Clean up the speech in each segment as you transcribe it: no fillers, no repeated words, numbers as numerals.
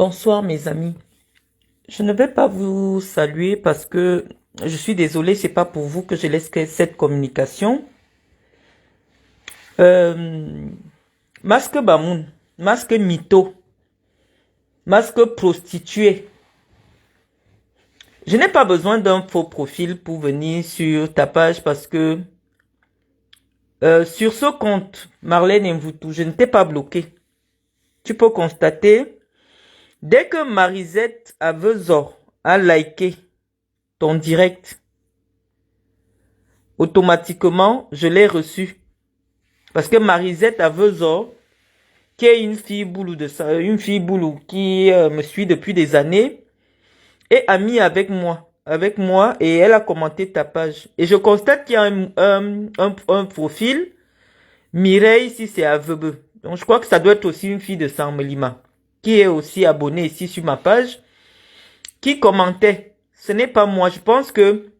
Bonsoir mes amis. Je ne vais pas vous saluer parce que je suis désolée, c'est pas pour vous que je laisse cette communication. Euh, Masque Bamoun, masque mytho, masque prostituée. Je n'ai pas besoin d'un faux profil pour venir sur ta page parce que sur ce compte, Marlène Mvoutou, je ne t'ai pas bloqué. Tu peux constater, dès que Marisette Avezor a liké ton direct, automatiquement, je l'ai reçu. Parce que Marisette Avezor, qui est une fille boulou qui me suit depuis des années, est amie avec moi, et elle a commenté ta page. Et je constate qu'il y a un profil, Mireille, si c'est Avebe. Donc je crois que ça doit être aussi une fille de Samelima, qui est aussi abonnée ici sur ma page, qui commentait. Ce n'est pas moi. Je pense que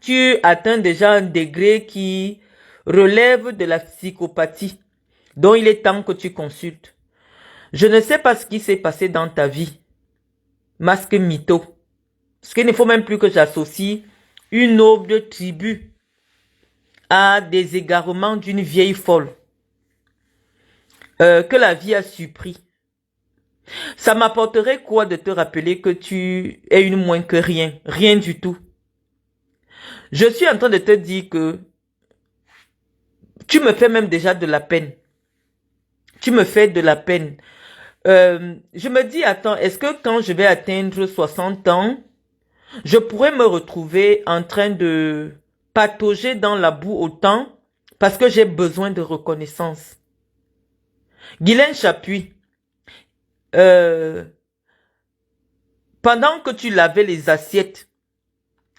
tu atteins déjà un degré qui relève de la psychopathie, dont il est temps que tu consultes. Je ne sais pas ce qui s'est passé dans ta vie, masque mytho. Parce qu'il ne faut même plus que j'associe une noble tribu à des égarements d'une vieille folle que la vie a surpris. Ça m'apporterait quoi de te rappeler que tu es une moins que rien, rien du tout. Je suis en train de te dire que tu me fais même déjà de la peine. Tu me fais de la peine. Je me dis, attends, est-ce que quand je vais atteindre 60 ans, je pourrais me retrouver en train de patauger dans la boue autant parce que j'ai besoin de reconnaissance. Guylaine Chapuis, pendant que tu lavais les assiettes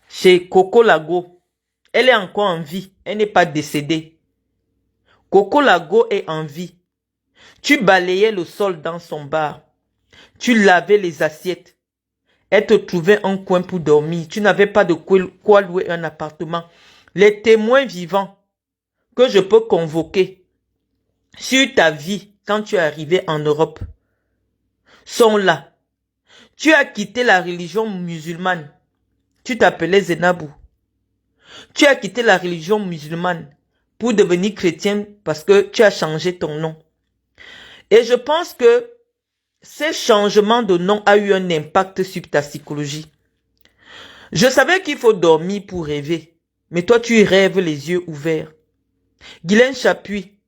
chez Coco Lago, elle est encore en vie, elle n'est pas décédée. Coco Lago est en vie. Tu balayais le sol dans son bar. Tu lavais les assiettes. Elle te trouvait un coin pour dormir. Tu n'avais pas de quoi louer un appartement. Les témoins vivants que je peux convoquer sur ta vie quand tu es arrivé en Europe sont là. Tu as quitté la religion musulmane. Tu t'appelais Zenabou. Tu as quitté la religion musulmane pour devenir chrétien parce que tu as changé ton nom. Et je pense que ces changements de nom a eu un impact sur ta psychologie. Je savais qu'il faut dormir pour rêver, mais toi tu rêves les yeux ouverts. Guylaine Chapuis,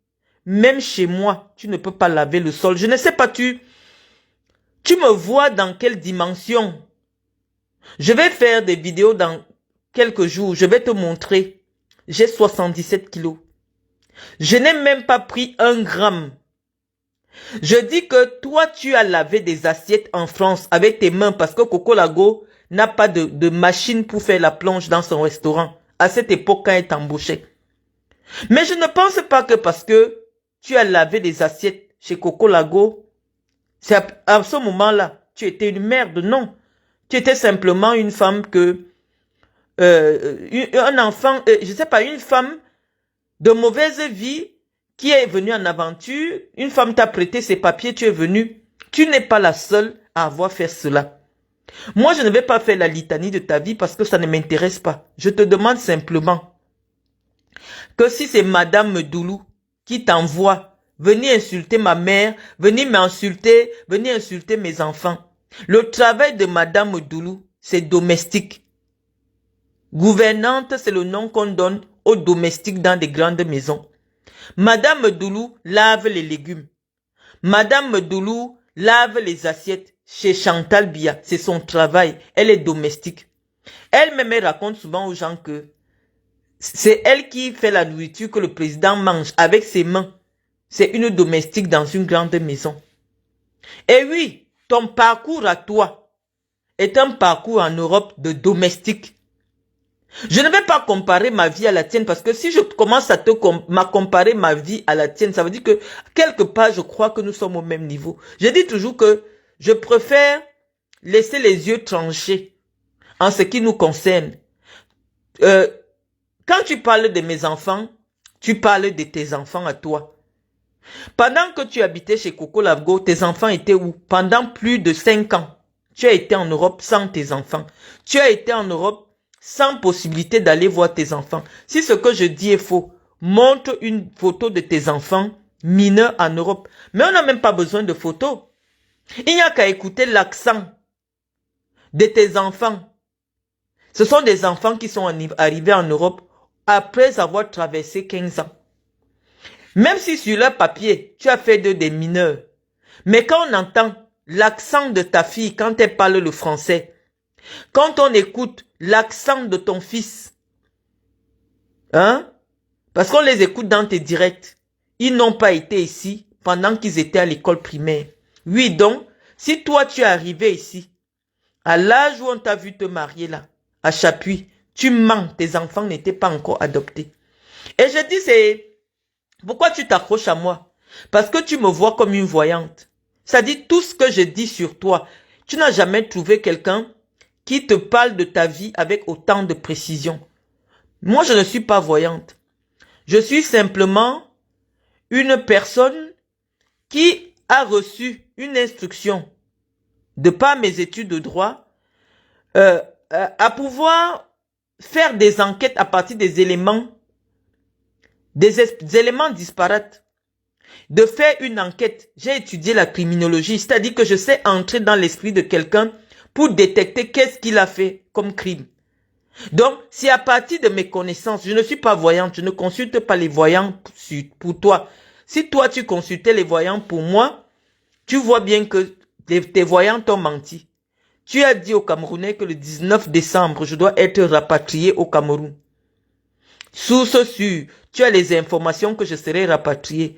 même chez moi, tu ne peux pas laver le sol. Je ne sais pas, tu me vois dans quelle dimension. Je vais faire des vidéos dans quelques jours, je vais te montrer. J'ai 77 kilos. Je n'ai même pas pris 1 gramme. Je dis que toi, tu as lavé des assiettes en France avec tes mains parce que Coco Lago n'a pas de machine pour faire la plonge dans son restaurant à cette époque quand elle t'embauchait. Mais je ne pense pas que parce que tu as lavé des assiettes chez Coco Lago, c'est à ce moment-là, tu étais une merde. Non. Tu étais simplement une femme un enfant, je sais pas, une femme de mauvaise vie qui est venue en aventure. Une femme t'a prêté ses papiers, tu es venu. Tu n'es pas la seule à avoir fait cela. Moi, je ne vais pas faire la litanie de ta vie parce que ça ne m'intéresse pas. Je te demande simplement que si c'est Madame Doulou qui t'envoie venir insulter ma mère, venir m'insulter, venir insulter mes enfants. Le travail de Madame Doulou, c'est domestique. Gouvernante, c'est le nom qu'on donne aux domestiques dans des grandes maisons. Madame Doulou lave les légumes. Madame Doulou lave les assiettes chez Chantal Bia. C'est son travail. Elle est domestique. Elle-même raconte souvent aux gens que c'est elle qui fait la nourriture que le président mange avec ses mains. C'est une domestique dans une grande maison. Et oui, ton parcours à toi est un parcours en Europe de domestique. Je ne vais pas comparer ma vie à la tienne parce que si je commence à comparer ma vie à la tienne, ça veut dire que quelque part je crois que nous sommes au même niveau. Je dis toujours que je préfère laisser les yeux tranchés en ce qui nous concerne. Quand tu parles de mes enfants, tu parles de tes enfants à toi. Pendant que tu habitais chez Coco Lavgo, tes enfants étaient où? Pendant plus de 5 ans. Tu as été en Europe sans tes enfants. Tu as été en Europe sans possibilité d'aller voir tes enfants. Si ce que je dis est faux, montre une photo de tes enfants mineurs en Europe. Mais on n'a même pas besoin de photos. Il n'y a qu'à écouter l'accent de tes enfants. Ce sont des enfants qui sont arrivés en Europe après avoir traversé 15 ans. Même si sur leur papier, tu as fait d'eux des mineurs. Mais quand on entend l'accent de ta fille quand elle parle le français, quand on écoute l'accent de ton fils, hein, parce qu'on les écoute dans tes directs, ils n'ont pas été ici pendant qu'ils étaient à l'école primaire. Oui, donc, si toi tu es arrivé ici, à l'âge où on t'a vu te marier là, à Chapuis, tu mens, tes enfants n'étaient pas encore adoptés. Et je dis, c'est pourquoi tu t'accroches à moi? Parce que tu me vois comme une voyante. Ça dit tout ce que je dis sur toi. Tu n'as jamais trouvé quelqu'un qui te parle de ta vie avec autant de précision. Moi, je ne suis pas voyante. Je suis simplement une personne qui a reçu une instruction de par mes études de droit à pouvoir faire des enquêtes à partir des éléments disparates. De faire une enquête. J'ai étudié la criminologie, c'est-à-dire que je sais entrer dans l'esprit de quelqu'un pour détecter qu'est-ce qu'il a fait comme crime. Donc, c'est à partir de mes connaissances, je ne suis pas voyante, je ne consulte pas les voyants pour toi. Si toi, tu consultais les voyants pour moi, tu vois bien que tes voyants t'ont menti. Tu as dit aux Camerounais que le 19 décembre, je dois être rapatrié au Cameroun. Source sûre, tu as les informations que je serai rapatrié.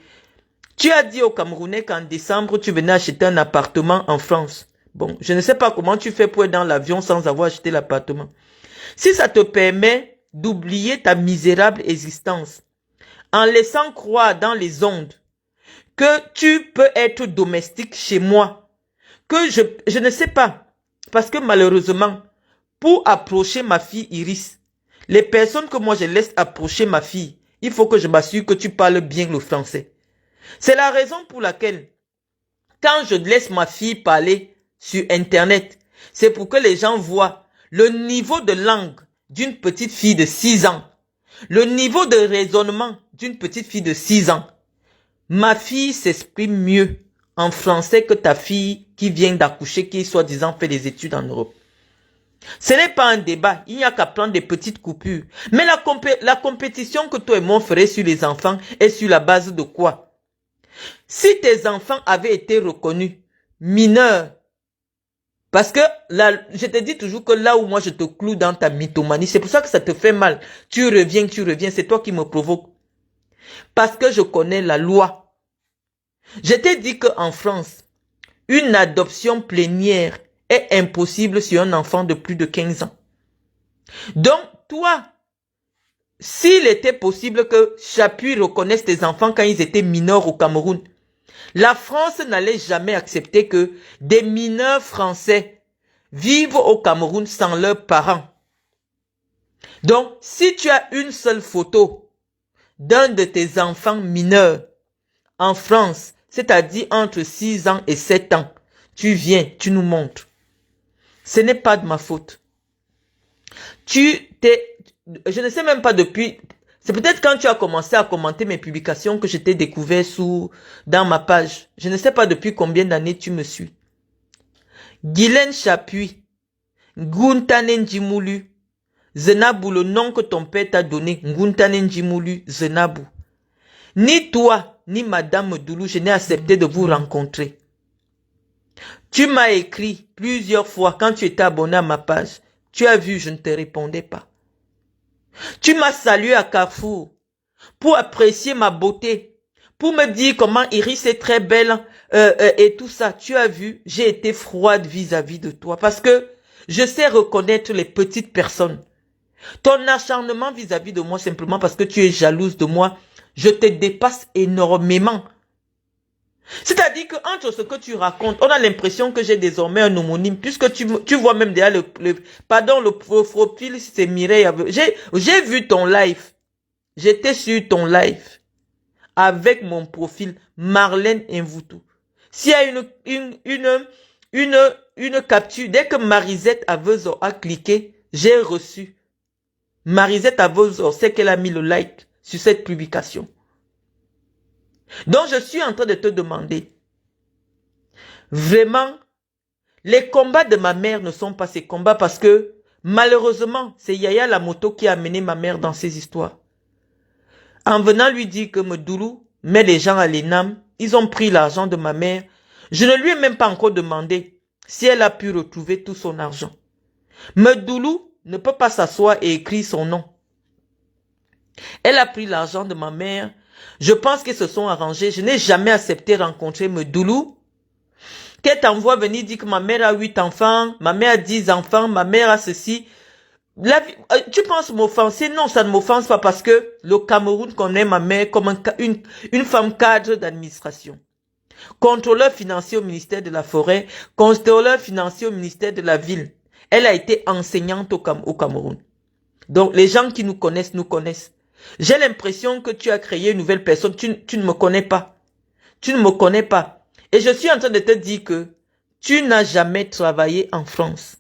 Tu as dit aux Camerounais qu'en décembre, tu venais acheter un appartement en France. Bon, je ne sais pas comment tu fais pour être dans l'avion sans avoir acheté l'appartement. Si ça te permet d'oublier ta misérable existence, en laissant croire dans les ondes que tu peux être domestique chez moi, que je ne sais pas, parce que malheureusement, pour approcher ma fille Iris, les personnes que moi je laisse approcher ma fille, il faut que je m'assure que tu parles bien le français. C'est la raison pour laquelle, quand je laisse ma fille parler sur Internet, c'est pour que les gens voient le niveau de langue d'une petite fille de 6 ans, le niveau de raisonnement d'une petite fille de 6 ans. Ma fille s'exprime mieux en français que ta fille qui vient d'accoucher, qui soi-disant fait des études en Europe. Ce n'est pas un débat, il n'y a qu'à prendre des petites coupures. Mais la compétition que toi et moi ferait sur les enfants est sur la base de quoi? Si tes enfants avaient été reconnus mineurs, parce que là, je te dis toujours que là où moi je te cloue dans ta mythomanie, c'est pour ça que ça te fait mal. Tu reviens, c'est toi qui me provoque. Parce que je connais la loi. Je t'ai dit qu'en France, une adoption plénière est impossible sur un enfant de plus de 15 ans. Donc, toi, s'il était possible que Chapuis reconnaisse tes enfants quand ils étaient mineurs au Cameroun, la France n'allait jamais accepter que des mineurs français vivent au Cameroun sans leurs parents. Donc, si tu as une seule photo d'un de tes enfants mineurs en France, c'est-à-dire entre 6 ans et 7 ans, tu viens, tu nous montres. Ce n'est pas de ma faute. Je ne sais même pas depuis... C'est peut-être quand tu as commencé à commenter mes publications que je t'ai découvert dans ma page. Je ne sais pas depuis combien d'années tu me suis. Guylaine Chapuis, Nguntane Njimoulu, Zenabou, le nom que ton père t'a donné, Nguntane Njimoulu, Zenabou. Ni toi, ni Madame Doulou, je n'ai accepté de vous rencontrer. Tu m'as écrit plusieurs fois quand tu étais abonné à ma page. Tu as vu, je ne te répondais pas. Tu m'as salué à Carrefour pour apprécier ma beauté, pour me dire comment Iris est très belle et tout ça. Tu as vu, j'ai été froide vis-à-vis de toi parce que je sais reconnaître les petites personnes. Ton acharnement vis-à-vis de moi simplement parce que tu es jalouse de moi, je te dépasse énormément. C'est-à-dire qu'entre ce que tu racontes, on a l'impression que j'ai désormais un homonyme, puisque tu vois même derrière le profil, c'est Mireille. J'ai vu ton live. J'étais sur ton live. avec mon profil Marlène Mvoutou. S'il y a une capture, dès que Marisette Aveuzo a cliqué, j'ai reçu. Marisette Aveuzo sait qu'elle a mis le like sur cette publication. Donc je suis en train de te demander, vraiment, les combats de ma mère ne sont pas ces combats parce que, malheureusement, c'est Yaya la moto qui a amené ma mère dans ces histoires. En venant lui dire que Medoulou met les gens à l'ENAM, ils ont pris l'argent de ma mère. Je ne lui ai même pas encore demandé si elle a pu retrouver tout son argent. Medoulou ne peut pas s'asseoir et écrire son nom. Elle a pris l'argent de ma mère. Je pense qu'ils se sont arrangés. Je n'ai jamais accepté rencontrer Medoulou. Qu'elle t'envoie venir dire que ma mère a 8 enfants, ma mère a 10 enfants, ma mère a ceci. Tu penses m'offenser? Non, ça ne m'offense pas parce que le Cameroun connaît ma mère comme une femme cadre d'administration. Contrôleur financier au ministère de la Forêt, contrôleur financier au ministère de la Ville. Elle a été enseignante au Cameroun. Donc les gens qui nous connaissent, nous connaissent. J'ai l'impression que tu as créé une nouvelle personne. Tu ne me connais pas. Tu ne me connais pas. Et je suis en train de te dire que tu n'as jamais travaillé en France.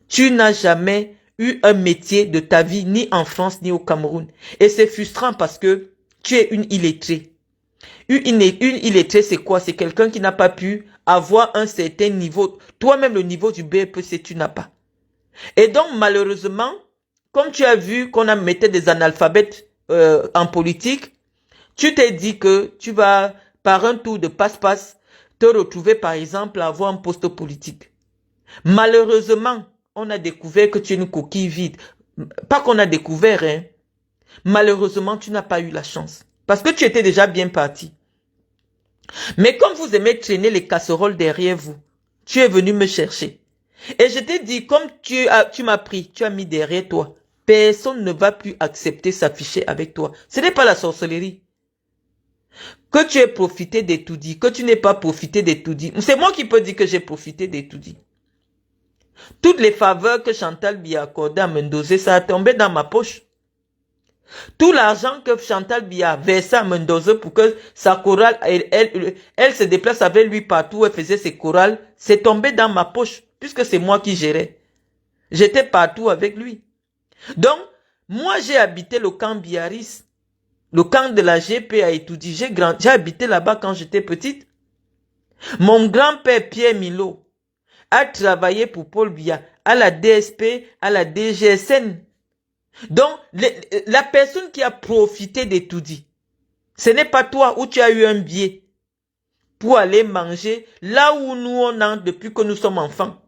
Tu n'as jamais eu un métier de ta vie, ni en France, ni au Cameroun. Et c'est frustrant parce que tu es une illettrée. Une illettrée, c'est quoi? C'est quelqu'un qui n'a pas pu avoir un certain niveau. Toi-même, le niveau du BEPC, tu n'as pas. Et donc, malheureusement, comme tu as vu qu'on a metté des analphabètes en politique, tu t'es dit que tu vas, par un tour de passe-passe, te retrouver, par exemple, à avoir un poste politique. Malheureusement, on a découvert que tu es une coquille vide. Pas qu'on a découvert, hein. Malheureusement, tu n'as pas eu la chance. Parce que tu étais déjà bien parti. Mais comme vous aimez traîner les casseroles derrière vous, tu es venu me chercher. Et je t'ai dit, comme tu m'as pris, tu as mis derrière toi, personne ne va plus accepter s'afficher avec toi. Ce n'est pas la sorcellerie. Que tu aies profité des tout dit, que tu n'aies pas profité des tout dit. C'est moi qui peux dire que j'ai profité des tout dit. Toutes les faveurs que Chantal Biya a accordées à Mendoza, ça a tombé dans ma poche. Tout l'argent que Chantal Biya a versé à Mendoza pour que sa chorale, elle se déplace avec lui partout où elle faisait ses chorales, c'est tombé dans ma poche, puisque c'est moi qui gérais. J'étais partout avec lui. Donc, moi j'ai habité le camp Biaris, le camp de la GP à Etoudi. J'ai habité là-bas quand j'étais petite. Mon grand-père Pierre Milo a travaillé pour Paul Biya, à la DSP, à la DGSN. Donc, la personne qui a profité d'Etoudi, ce n'est pas toi où tu as eu un billet pour aller manger là où nous on entre depuis que nous sommes enfants.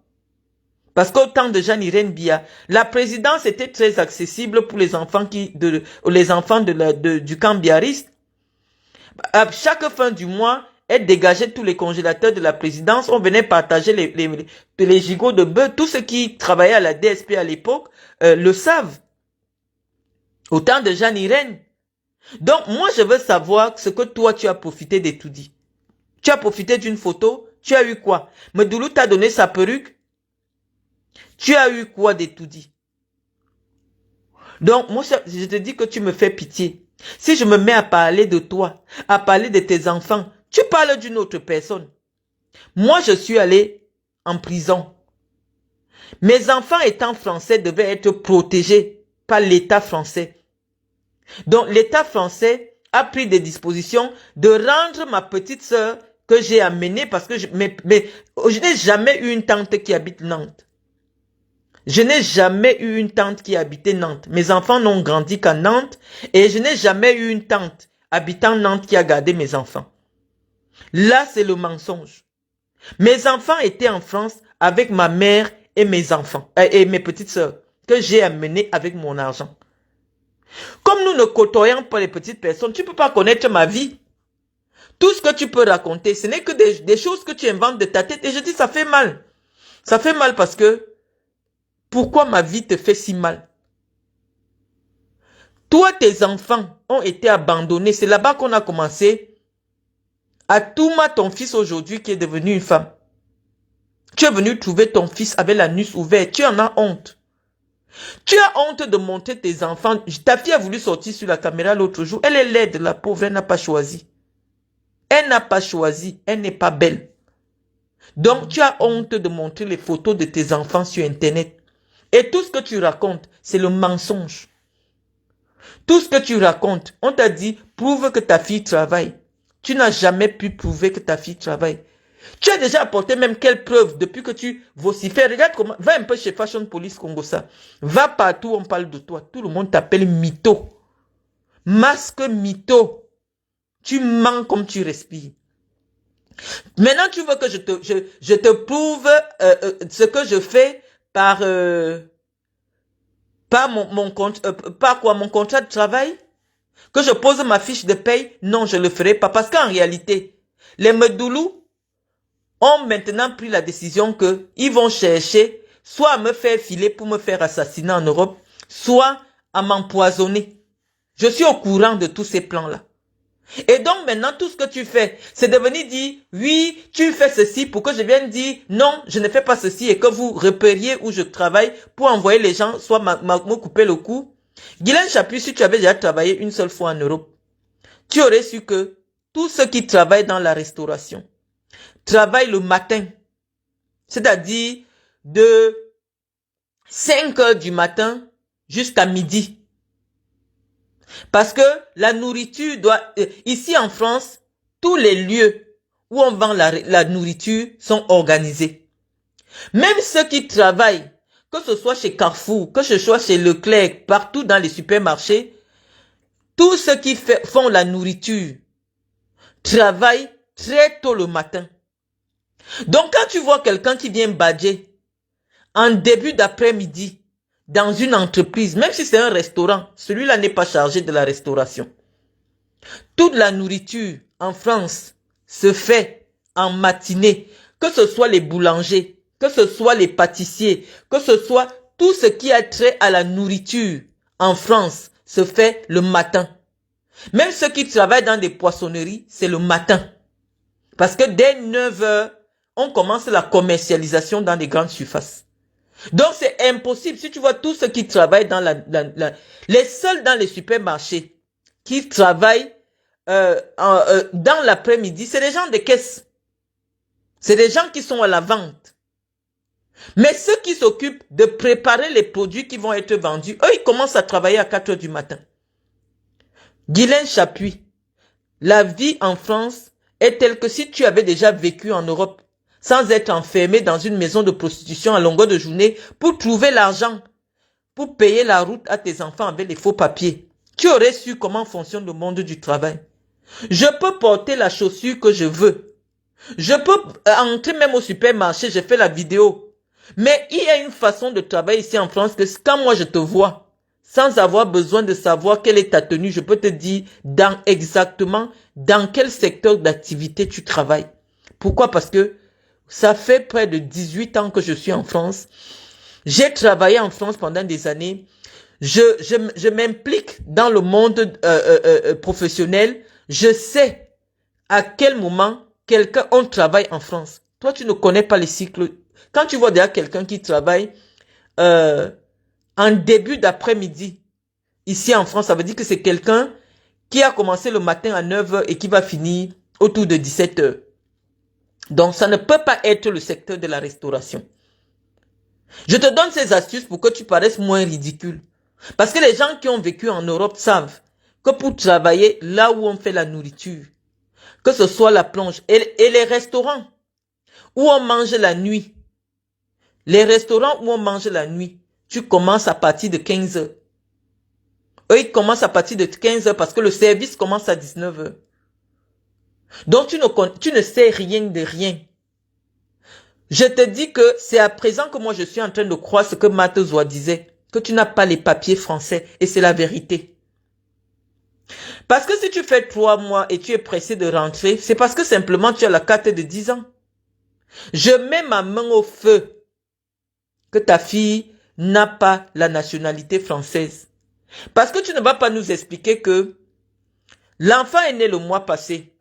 Parce qu'au temps de Jeanne-Irène Biya, la présidence était très accessible pour les enfants du camp biariste. À chaque fin du mois, elle dégageait tous les congélateurs de la présidence. On venait partager les gigots de bœuf. Tous ceux qui travaillaient à la DSP à l'époque le savent. Au temps de Jeanne-Irène. Donc, moi, je veux savoir ce que toi, tu as profité d'Etoudi. Tu as profité d'une photo. Tu as eu quoi? Medoulou t'a donné sa perruque. Tu as eu quoi d'Etoudi? Donc, moi, je te dis que tu me fais pitié. Si je me mets à parler de toi, à parler de tes enfants, tu parles d'une autre personne. Moi, je suis allé en prison. Mes enfants étant français devaient être protégés par l'État français. Donc, l'État français a pris des dispositions de rendre ma petite sœur que j'ai amenée parce que je n'ai jamais eu une tante qui habite Nantes. Je n'ai jamais eu une tante qui habitait Nantes. Mes enfants n'ont grandi qu'à Nantes et je n'ai jamais eu une tante habitant Nantes qui a gardé mes enfants. Là, c'est le mensonge. Mes enfants étaient en France avec ma mère et mes enfants, et mes petites sœurs, que j'ai amenées avec mon argent. Comme nous ne côtoyons pas les petites personnes, tu ne peux pas connaître ma vie. Tout ce que tu peux raconter, ce n'est que des choses que tu inventes de ta tête. Et je dis, ça fait mal. Ça fait mal parce que, pourquoi ma vie te fait si mal? Toi, tes enfants ont été abandonnés. C'est là-bas qu'on a commencé. À Touma, ton fils aujourd'hui qui est devenu une femme. Tu es venu trouver ton fils avec l'anus ouvert. Tu en as honte. Tu as honte de montrer tes enfants. Ta fille a voulu sortir sur la caméra l'autre jour. Elle est laide, la pauvre, elle n'a pas choisi. Elle n'a pas choisi, elle n'est pas belle. Donc tu as honte de montrer les photos de tes enfants sur Internet. Et tout ce que tu racontes, c'est le mensonge. Tout ce que tu racontes, on t'a dit, prouve que ta fille travaille. Tu n'as jamais pu prouver que ta fille travaille. Tu as déjà apporté même quelle preuve depuis que tu vocifères. Regarde comment, va un peu chez Fashion Police Congo ça. Va partout, on parle de toi. Tout le monde t'appelle mytho. Masque mytho. Tu mens comme tu respires. Maintenant, tu veux que je te prouve ce que je fais par mon contrat de travail? Que je pose ma fiche de paye? Non, je ne le ferai pas. Parce qu'en réalité, les Medoulous ont maintenant pris la décision qu'ils vont chercher soit à me faire filer pour me faire assassiner en Europe, soit à m'empoisonner. Je suis au courant de tous ces plans-là. Et donc maintenant, tout ce que tu fais, c'est de venir dire, oui, tu fais ceci pour que je vienne dire, non, je ne fais pas ceci et que vous repériez où je travaille pour envoyer les gens, soit me couper le cou. Guylaine Chapuis, si tu avais déjà travaillé une seule fois en Europe, tu aurais su que tous ceux qui travaillent dans la restauration travaillent le matin, c'est-à-dire de 5 heures du matin jusqu'à midi. Parce que la nourriture doit... ici en France, tous les lieux où on vend la nourriture sont organisés. Même ceux qui travaillent, que ce soit chez Carrefour, que ce soit chez Leclerc, partout dans les supermarchés, tous ceux qui font la nourriture travaillent très tôt le matin. Donc quand tu vois quelqu'un qui vient badger en début d'après-midi, dans une entreprise, même si c'est un restaurant, celui-là n'est pas chargé de la restauration. Toute la nourriture en France se fait en matinée, que ce soit les boulangers, que ce soit les pâtissiers, que ce soit tout ce qui a trait à la nourriture en France se fait le matin. Même ceux qui travaillent dans des poissonneries, c'est le matin. Parce que dès 9 heures, on commence la commercialisation dans les grandes surfaces. Donc c'est impossible. Si tu vois tous ceux qui travaillent dans les seuls dans les supermarchés qui travaillent dans l'après-midi, c'est des gens de caisse. C'est des gens qui sont à la vente. Mais ceux qui s'occupent de préparer les produits qui vont être vendus, eux, ils commencent à travailler à 4 heures du matin. Guylaine Chapuis, la vie en France est telle que si tu avais déjà vécu en Europe, sans être enfermé dans une maison de prostitution à longueur de journée pour trouver l'argent, pour payer la route à tes enfants avec les faux papiers. Tu aurais su comment fonctionne le monde du travail. Je peux porter la chaussure que je veux. Je peux entrer même au supermarché, j'ai fait la vidéo. Mais il y a une façon de travailler ici en France que quand moi je te vois, sans avoir besoin de savoir quelle est ta tenue, je peux te dire exactement dans quel secteur d'activité tu travailles. Pourquoi? Parce que ça fait près de 18 ans que je suis en France. J'ai travaillé en France pendant des années. Je m'implique dans le monde professionnel. Je sais à quel moment on travaille en France. Toi, tu ne connais pas les cycles. Quand tu vois déjà quelqu'un qui travaille en début d'après-midi, ici en France, ça veut dire que c'est quelqu'un qui a commencé le matin à 9 heures et qui va finir autour de 17 heures. Donc, ça ne peut pas être le secteur de la restauration. Je te donne ces astuces pour que tu paraisses moins ridicule. Parce que les gens qui ont vécu en Europe savent que pour travailler là où on fait la nourriture, que ce soit la plonge et les restaurants où on mange la nuit, les restaurants où on mange la nuit, tu commences à partir de 15 heures. Eux, ils commencent à partir de 15 heures parce que le service commence à 19 heures. Donc, tu ne sais rien de rien. Je te dis que c'est à présent que moi je suis en train de croire ce que Matezoa disait, que tu n'as pas les papiers français, et c'est la vérité. Parce que si tu fais 3 mois et tu es pressé de rentrer, c'est parce que simplement tu as la carte de 10 ans. Je mets ma main au feu que ta fille n'a pas la nationalité française. Parce que tu ne vas pas nous expliquer que l'enfant est né le mois passé.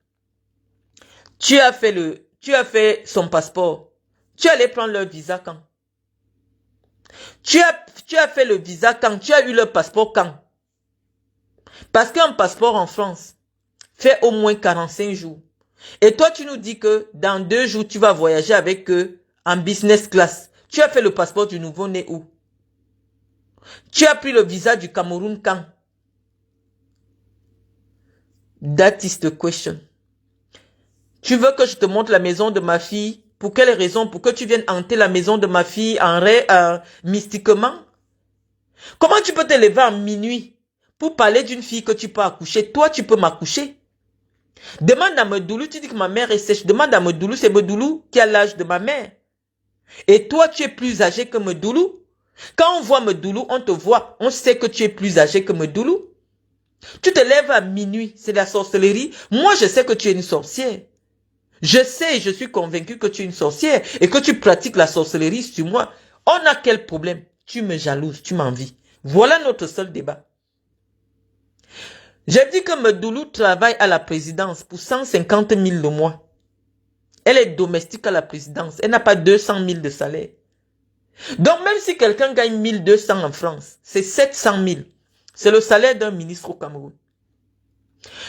Tu as fait son passeport. Tu allais prendre leur visa quand? Tu as fait le visa quand? Tu as eu le passeport quand? Parce qu'un passeport en France fait au moins 45 jours. Et toi, tu nous dis que dans 2 jours, tu vas voyager avec eux en business class. Tu as fait le passeport du nouveau-né où? Tu as pris le visa du Cameroun quand? That is the question. Tu veux que je te montre la maison de ma fille? Pour quelle raison? Pour que tu viennes hanter la maison de ma fille en mystiquement? Comment tu peux te lever à minuit pour parler d'une fille que tu peux accoucher? Toi, tu peux m'accoucher. Demande à Medoulou, tu dis que ma mère est sèche. Demande à Medoulou, c'est Medoulou qui a l'âge de ma mère. Et toi, tu es plus âgé que Medoulou. Quand on voit Medoulou, on te voit. On sait que tu es plus âgé que Medoulou. Tu te lèves à minuit, c'est la sorcellerie. Moi, je sais que tu es une sorcière. Je sais et je suis convaincu que tu es une sorcière et que tu pratiques la sorcellerie sur moi. On a quel problème? Tu me jalouses, tu m'envies. Voilà notre seul débat. J'ai dit que Medoulou travaille à la présidence pour 150 000 le mois. Elle est domestique à la présidence. Elle n'a pas 200 000 de salaire. Donc même si quelqu'un gagne 1200 en France, c'est 700 000. C'est le salaire d'un ministre au Cameroun.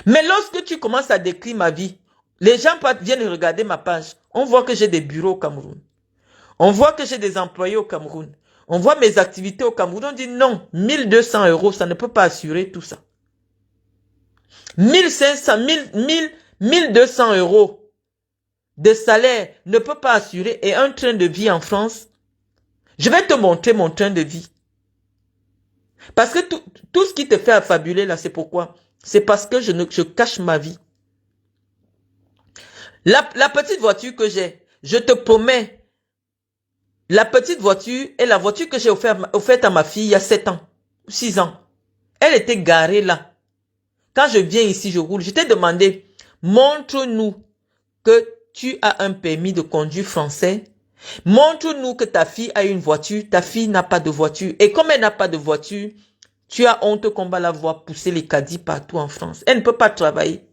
Mais lorsque tu commences à décrire ma vie, les gens viennent regarder ma page. On voit que j'ai des bureaux au Cameroun. On voit que j'ai des employés au Cameroun. On voit mes activités au Cameroun. On dit non, 1200 €, ça ne peut pas assurer tout ça. 1500, 1200 € de salaire ne peut pas assurer et un train de vie en France. Je vais te montrer mon train de vie. Parce que tout ce qui te fait affabuler là, c'est pourquoi? C'est parce que je cache ma vie. La petite voiture que j'ai, je te promets, la petite voiture est la voiture que j'ai offerte à ma fille il y a 7 ans, 6 ans. Elle était garée là. Quand je viens ici, je roule. Je t'ai demandé, montre-nous que tu as un permis de conduire français. Montre-nous que ta fille a une voiture. Ta fille n'a pas de voiture. Et comme elle n'a pas de voiture, tu as honte qu'on va la voir pousser les caddies partout en France. Elle ne peut pas travailler.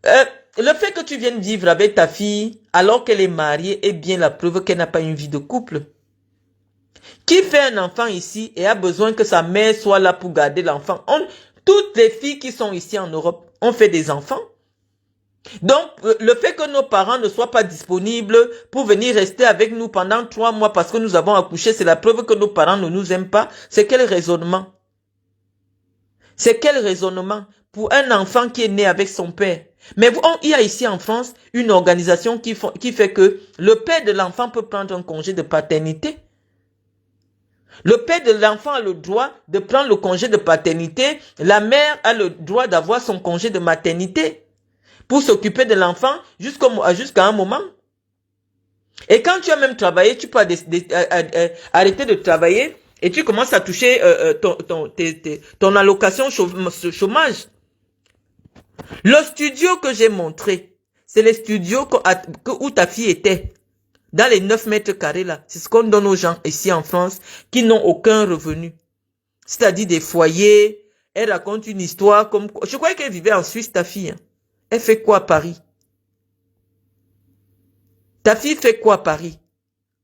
Le fait que tu viennes vivre avec ta fille alors qu'elle est mariée est bien la preuve qu'elle n'a pas une vie de couple. Qui fait un enfant ici et a besoin que sa mère soit là pour garder l'enfant? Toutes les filles qui sont ici en Europe ont fait des enfants. Donc, le fait que nos parents ne soient pas disponibles pour venir rester avec nous pendant 3 mois parce que nous avons accouché, c'est la preuve que nos parents ne nous aiment pas. C'est quel raisonnement? C'est quel raisonnement pour un enfant qui est né avec son père? Mais il y a ici en France une organisation qui fait que le père de l'enfant peut prendre un congé de paternité. Le père de l'enfant a le droit de prendre le congé de paternité. La mère a le droit d'avoir son congé de maternité pour s'occuper de l'enfant jusqu'à un moment. Et quand tu as même travaillé, tu peux arrêter de travailler et tu commences à toucher ton allocation chômage. Le studio que j'ai montré, c'est le studio où ta fille était. Dans les 9 mètres carrés là, c'est ce qu'on donne aux gens ici en France qui n'ont aucun revenu. C'est-à-dire des foyers. Elle raconte une histoire comme... Je croyais qu'elle vivait en Suisse, ta fille. Hein. Elle fait quoi à Paris? Ta fille fait quoi à Paris?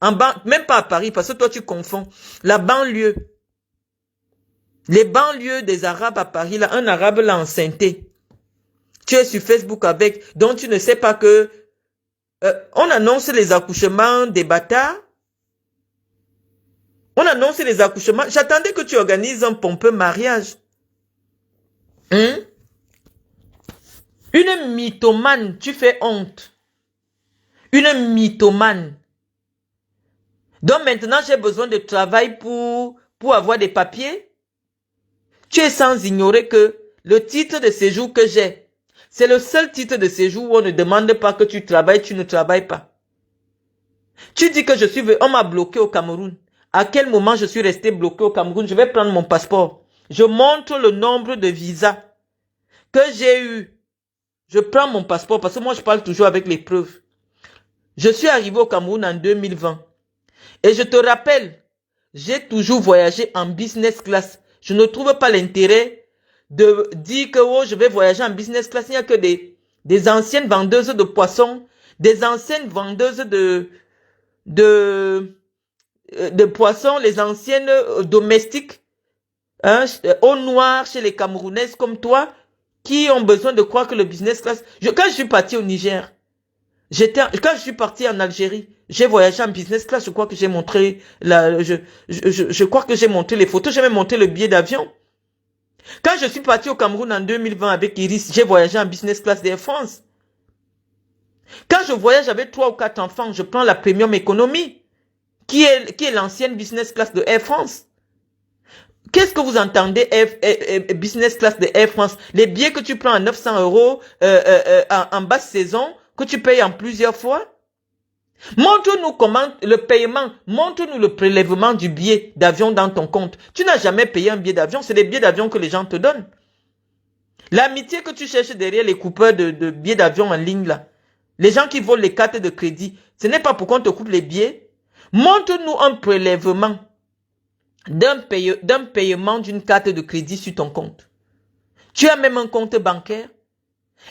Même pas à Paris, parce que toi tu confonds. La banlieue. Les banlieues des Arabes à Paris, là, un Arabe l'a enceinté. Tu es sur Facebook avec, donc tu ne sais pas que on annonce les accouchements des bâtards. On annonce les accouchements. J'attendais que tu organises un pompeux mariage. Hein? Une mythomane, tu fais honte. Une mythomane. Donc maintenant, j'ai besoin de travail pour avoir des papiers. Tu es sans ignorer que le titre de séjour que j'ai, c'est le seul titre de séjour où on ne demande pas que tu travailles, tu ne travailles pas. Tu dis que on m'a bloqué au Cameroun. À quel moment je suis resté bloqué au Cameroun? Je vais prendre mon passeport. Je montre le nombre de visas que j'ai eu. Je prends mon passeport parce que moi je parle toujours avec les preuves. Je suis arrivé au Cameroun en 2020. Et je te rappelle, j'ai toujours voyagé en business class. Je ne trouve pas l'intérêt de dire que oh, je vais voyager en business class. Il n'y a que des anciennes vendeuses de poissons, des anciennes vendeuses de poissons, les anciennes domestiques, hein, au noir chez les Camerounaises comme toi, qui ont besoin de croire que le business class... Quand je suis parti au Niger, quand je suis parti en Algérie, j'ai voyagé en business class, je crois que j'ai montré je crois que j'ai montré les photos, j'ai même montré le billet d'avion. Quand je suis parti au Cameroun en 2020 avec Iris, j'ai voyagé en business class d'Air France. Quand je voyage avec 3 ou 4 enfants, je prends la premium économie, qui est l'ancienne business class de Air France. Qu'est-ce que vous entendez business class de Air France? Les billets que tu prends à 900 € en basse saison, que tu payes en plusieurs fois. Montre-nous comment le paiement, montre-nous le prélèvement du billet d'avion dans ton compte. Tu n'as jamais payé un billet d'avion, c'est des billets d'avion que les gens te donnent. L'amitié que tu cherches derrière les coupeurs de billets d'avion en ligne là, les gens qui volent les cartes de crédit, ce n'est pas pour qu'on te coupe les billets. Montre-nous un prélèvement d'un paiement d'une carte de crédit sur ton compte. Tu as même un compte bancaire.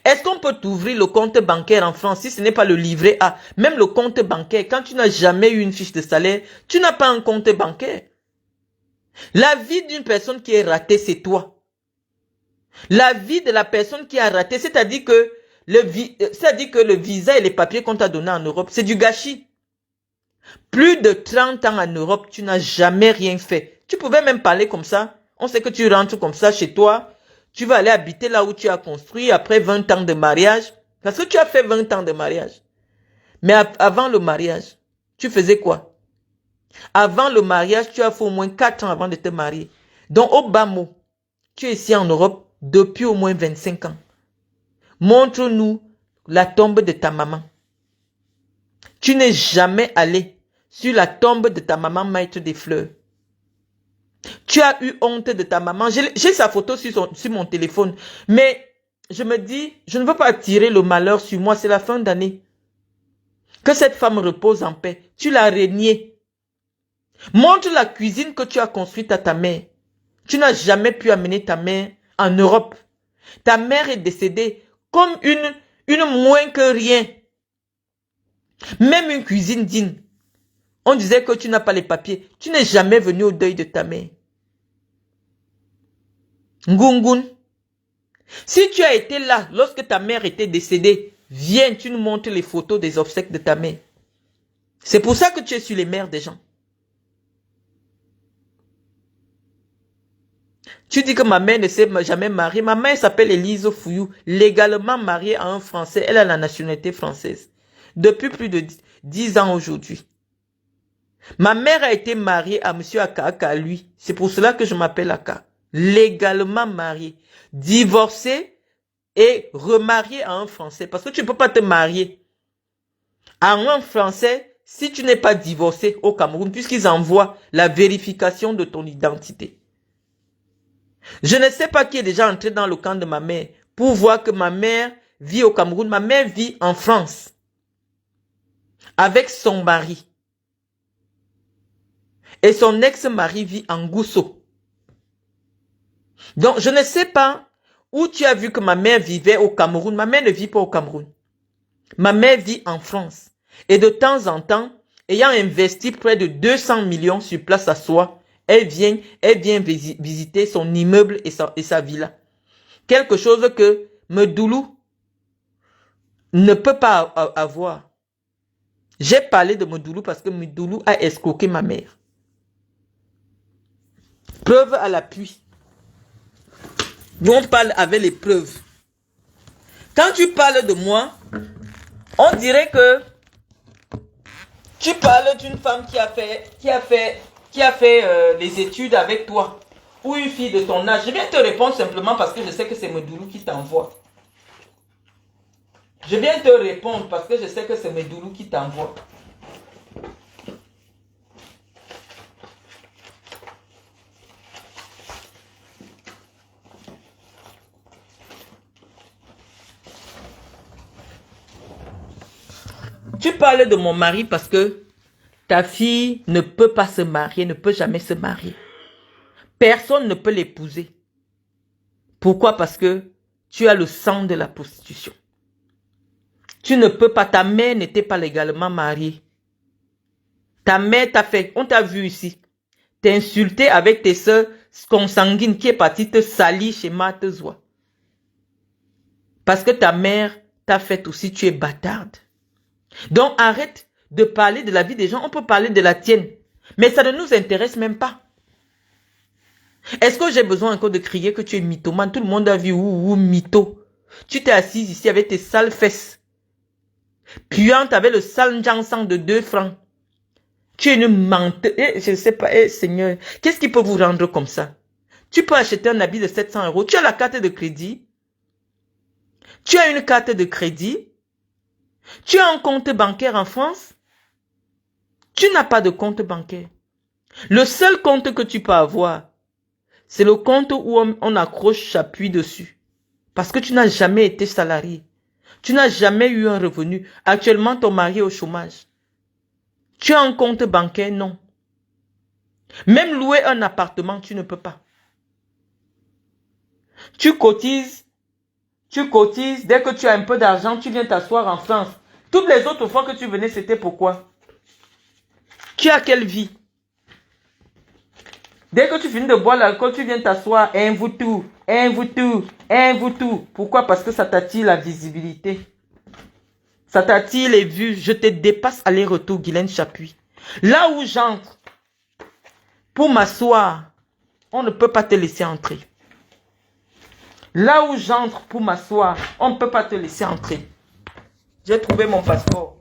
Est-ce qu'on peut t'ouvrir le compte bancaire en France si ce n'est pas le livret A? Même le compte bancaire, quand tu n'as jamais eu une fiche de salaire, tu n'as pas un compte bancaire. La vie d'une personne qui est ratée, c'est toi. La vie de la personne qui a raté, c'est-à-dire que le visa et les papiers qu'on t'a donnés en Europe, c'est du gâchis. Plus de 30 ans en Europe, tu n'as jamais rien fait. Tu pouvais même parler comme ça. On sait que tu rentres comme ça chez toi. Tu vas aller habiter là où tu as construit après 20 ans de mariage. Parce que tu as fait 20 ans de mariage. Mais avant le mariage, tu faisais quoi? Avant le mariage, tu as fait au moins 4 ans avant de te marier. Donc au bas mot, tu es ici en Europe depuis au moins 25 ans. Montre-nous la tombe de ta maman. Tu n'es jamais allé sur la tombe de ta maman mettre des fleurs. Tu as eu honte de ta maman. J'ai sa photo sur mon téléphone. Mais je me dis, je ne veux pas attirer le malheur sur moi. C'est la fin d'année. Que cette femme repose en paix. Tu l'as reniée. Montre la cuisine que tu as construite à ta mère. Tu n'as jamais pu amener ta mère en Europe. Ta mère est décédée comme une moins que rien. Même une cuisine digne. On disait que tu n'as pas les papiers. Tu n'es jamais venu au deuil de ta mère. Ngungun. Si tu as été là lorsque ta mère était décédée, viens, tu nous montres les photos des obsèques de ta mère. C'est pour ça que tu es sur les mères des gens. Tu dis que ma mère ne s'est jamais mariée. Ma mère s'appelle Élise Fouillou, légalement mariée à un Français. Elle a la nationalité française. Depuis plus de 10 ans aujourd'hui. Ma mère a été mariée à M. Aka, lui. C'est pour cela que je m'appelle Aka. Légalement mariée. Divorcée et remariée à un Français. Parce que tu ne peux pas te marier à un Français si tu n'es pas divorcé au Cameroun, puisqu'ils envoient la vérification de ton identité. Je ne sais pas qui est déjà entré dans le camp de ma mère pour voir que ma mère vit au Cameroun. Ma mère vit en France avec son mari. Et son ex-mari vit en Gousso. Donc, je ne sais pas où tu as vu que ma mère vivait au Cameroun. Ma mère ne vit pas au Cameroun. Ma mère vit en France. Et de temps en temps, ayant investi près de 200 millions sur Place à Soi, elle vient visiter son immeuble et sa villa. Quelque chose que Medoulou ne peut pas avoir. J'ai parlé de Medoulou parce que Medoulou a escroqué ma mère. Preuve à l'appui. Nous on parle avec les preuves. Quand tu parles de moi, on dirait que tu parles d'une femme qui a fait les études avec toi. Ou une fille de ton âge. Je viens te répondre simplement parce que je sais que c'est Medoulou qui t'envoie. Je viens te répondre parce que je sais que c'est Medoulou qui t'envoie. Tu parles de mon mari parce que ta fille ne peut pas se marier, ne peut jamais se marier. Personne ne peut l'épouser. Pourquoi? Parce que tu as le sang de la prostitution. Tu ne peux pas, ta mère n'était pas légalement mariée. Ta mère t'a fait, on t'a vu ici. T'es insulté avec tes soeurs consanguines qui est partie te salir chez Marthe-Zoua. Parce que ta mère t'a fait aussi, tu es bâtarde. Donc arrête de parler de la vie des gens, on peut parler de la tienne. Mais ça ne nous intéresse même pas. Est-ce que j'ai besoin encore de crier que tu es mythomane? Tout le monde a vu ou mytho. Tu t'es assise ici avec tes sales fesses. Puante avec le sale sang de 2 francs. Tu es une menteuse. Je ne sais pas, Seigneur, qu'est-ce qui peut vous rendre comme ça? Tu peux acheter un habit de 700 €. Tu as la carte de crédit. Tu as une carte de crédit. Tu as un compte bancaire en France. Tu n'as pas de compte bancaire. Le seul compte que tu peux avoir, c'est le compte où on accroche appui dessus. Parce que tu n'as jamais été salarié. Tu n'as jamais eu un revenu. Actuellement, ton mari est au chômage. Tu as un compte bancaire? Non. Même louer un appartement, tu ne peux pas. Tu cotises. Dès que tu as un peu d'argent, tu viens t'asseoir en France. Toutes les autres fois que tu venais, c'était pourquoi? Tu as quelle vie? Dès que tu finis de boire l'alcool, tu viens t'asseoir. Vous tout. Pourquoi? Parce que ça t'attire la visibilité. Ça t'attire les vues. Je te dépasse aller-retour, Guylaine Chapuis. Là où j'entre, pour m'asseoir, on ne peut pas te laisser entrer. Là où j'entre pour m'asseoir, on ne peut pas te laisser entrer. J'ai trouvé mon passeport.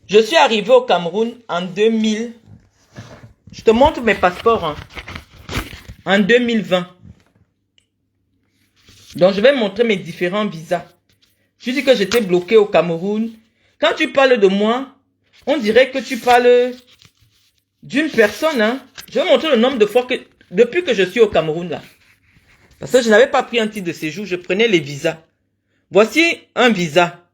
Je suis arrivé au Cameroun en 2000. Je te montre mes passeports. Hein. En 2020. Donc, je vais montrer mes différents visas. Je dis que j'étais bloqué au Cameroun. Quand tu parles de moi, on dirait que tu parles d'une personne. Hein. Je vais montrer le nombre de fois que... Depuis que je suis au Cameroun, là. Parce que je n'avais pas pris un titre de séjour, je prenais les visas. Voici un visa.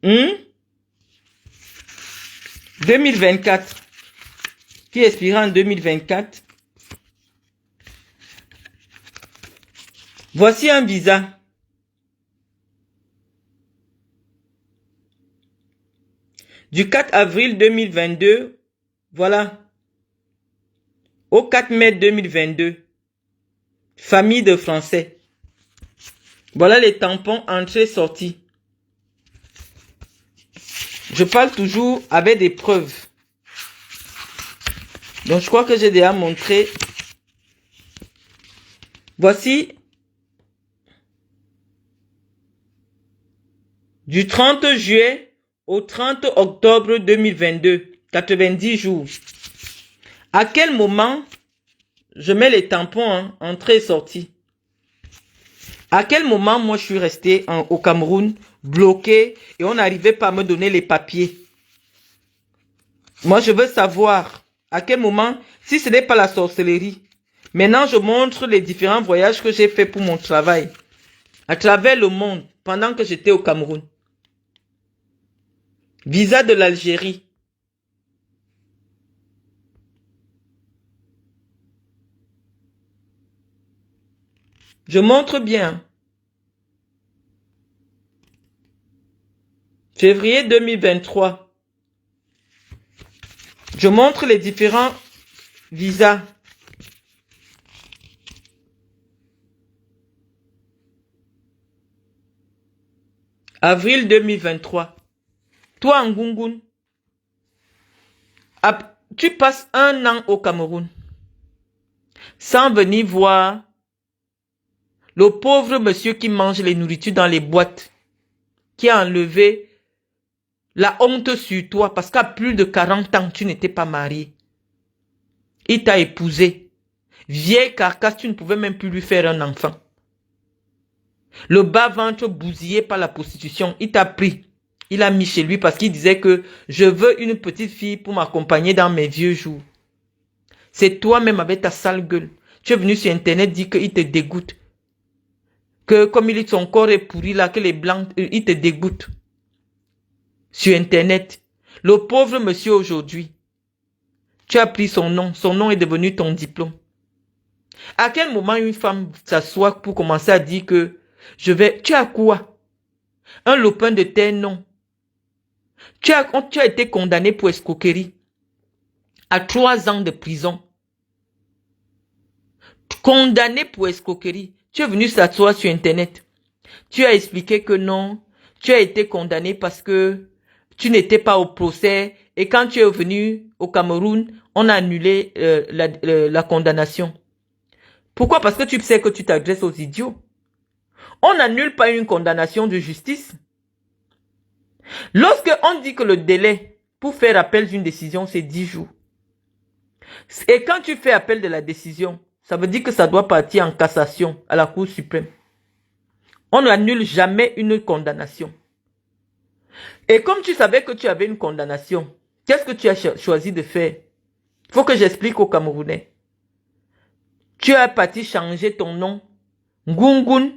2024. Qui expirera en 2024. Voici un visa. Du 4 avril 2022. Voilà. Au 4 mai 2022. Famille de Français. Voilà les tampons entrée-sortie. Je parle toujours avec des preuves. Donc je crois que j'ai déjà montré. Voici. Du 30 juillet au 30 octobre 2022. 90 jours. À quel moment je mets les tampons, hein, entrée et sortie? À quel moment moi je suis resté au Cameroun, bloqué, et on n'arrivait pas à me donner les papiers? Moi je veux savoir à quel moment, si ce n'est pas la sorcellerie. Maintenant je montre les différents voyages que j'ai fait pour mon travail. À travers le monde, pendant que j'étais au Cameroun. Visa de l'Algérie. Je montre bien. Février 2023. Je montre les différents visas. Avril 2023. Toi, Ngungun, tu passes 1 an au Cameroun sans venir voir le pauvre monsieur qui mange les nourritures dans les boîtes, qui a enlevé la honte sur toi parce qu'à plus de 40 ans, tu n'étais pas marié. Il t'a épousé. Vieille carcasse, tu ne pouvais même plus lui faire un enfant. Le bas-ventre bousillé par la prostitution, il t'a pris. Il a mis chez lui parce qu'il disait que je veux une petite fille pour m'accompagner dans mes vieux jours. C'est toi-même avec ta sale gueule. Tu es venu sur Internet dire qu'il te dégoûte. Que comme son corps est pourri là, que les blancs, il te dégoûte. Sur Internet. Le pauvre monsieur aujourd'hui, tu as pris son nom est devenu ton diplôme. À quel moment une femme s'assoit pour commencer à dire que tu as quoi? Un lopin de terre, non. Tu as été condamné pour escroquerie à 3 ans de prison. Condamné pour escroquerie. Tu es venu s'asseoir sur Internet. Tu as expliqué que non, tu as été condamné parce que tu n'étais pas au procès et quand tu es venu au Cameroun, on a annulé la condamnation. Pourquoi? Parce que tu sais que tu t'adresses aux idiots. On n'annule pas une condamnation de justice. Lorsque on dit que le délai pour faire appel d'une décision, c'est 10 jours. Et quand tu fais appel de la décision, ça veut dire que ça doit partir en cassation à la Cour suprême. On n'annule jamais une condamnation. Et comme tu savais que tu avais une condamnation, qu'est-ce que tu as choisi de faire? Il faut que j'explique aux Camerounais. Tu as parti changer ton nom. Ngungun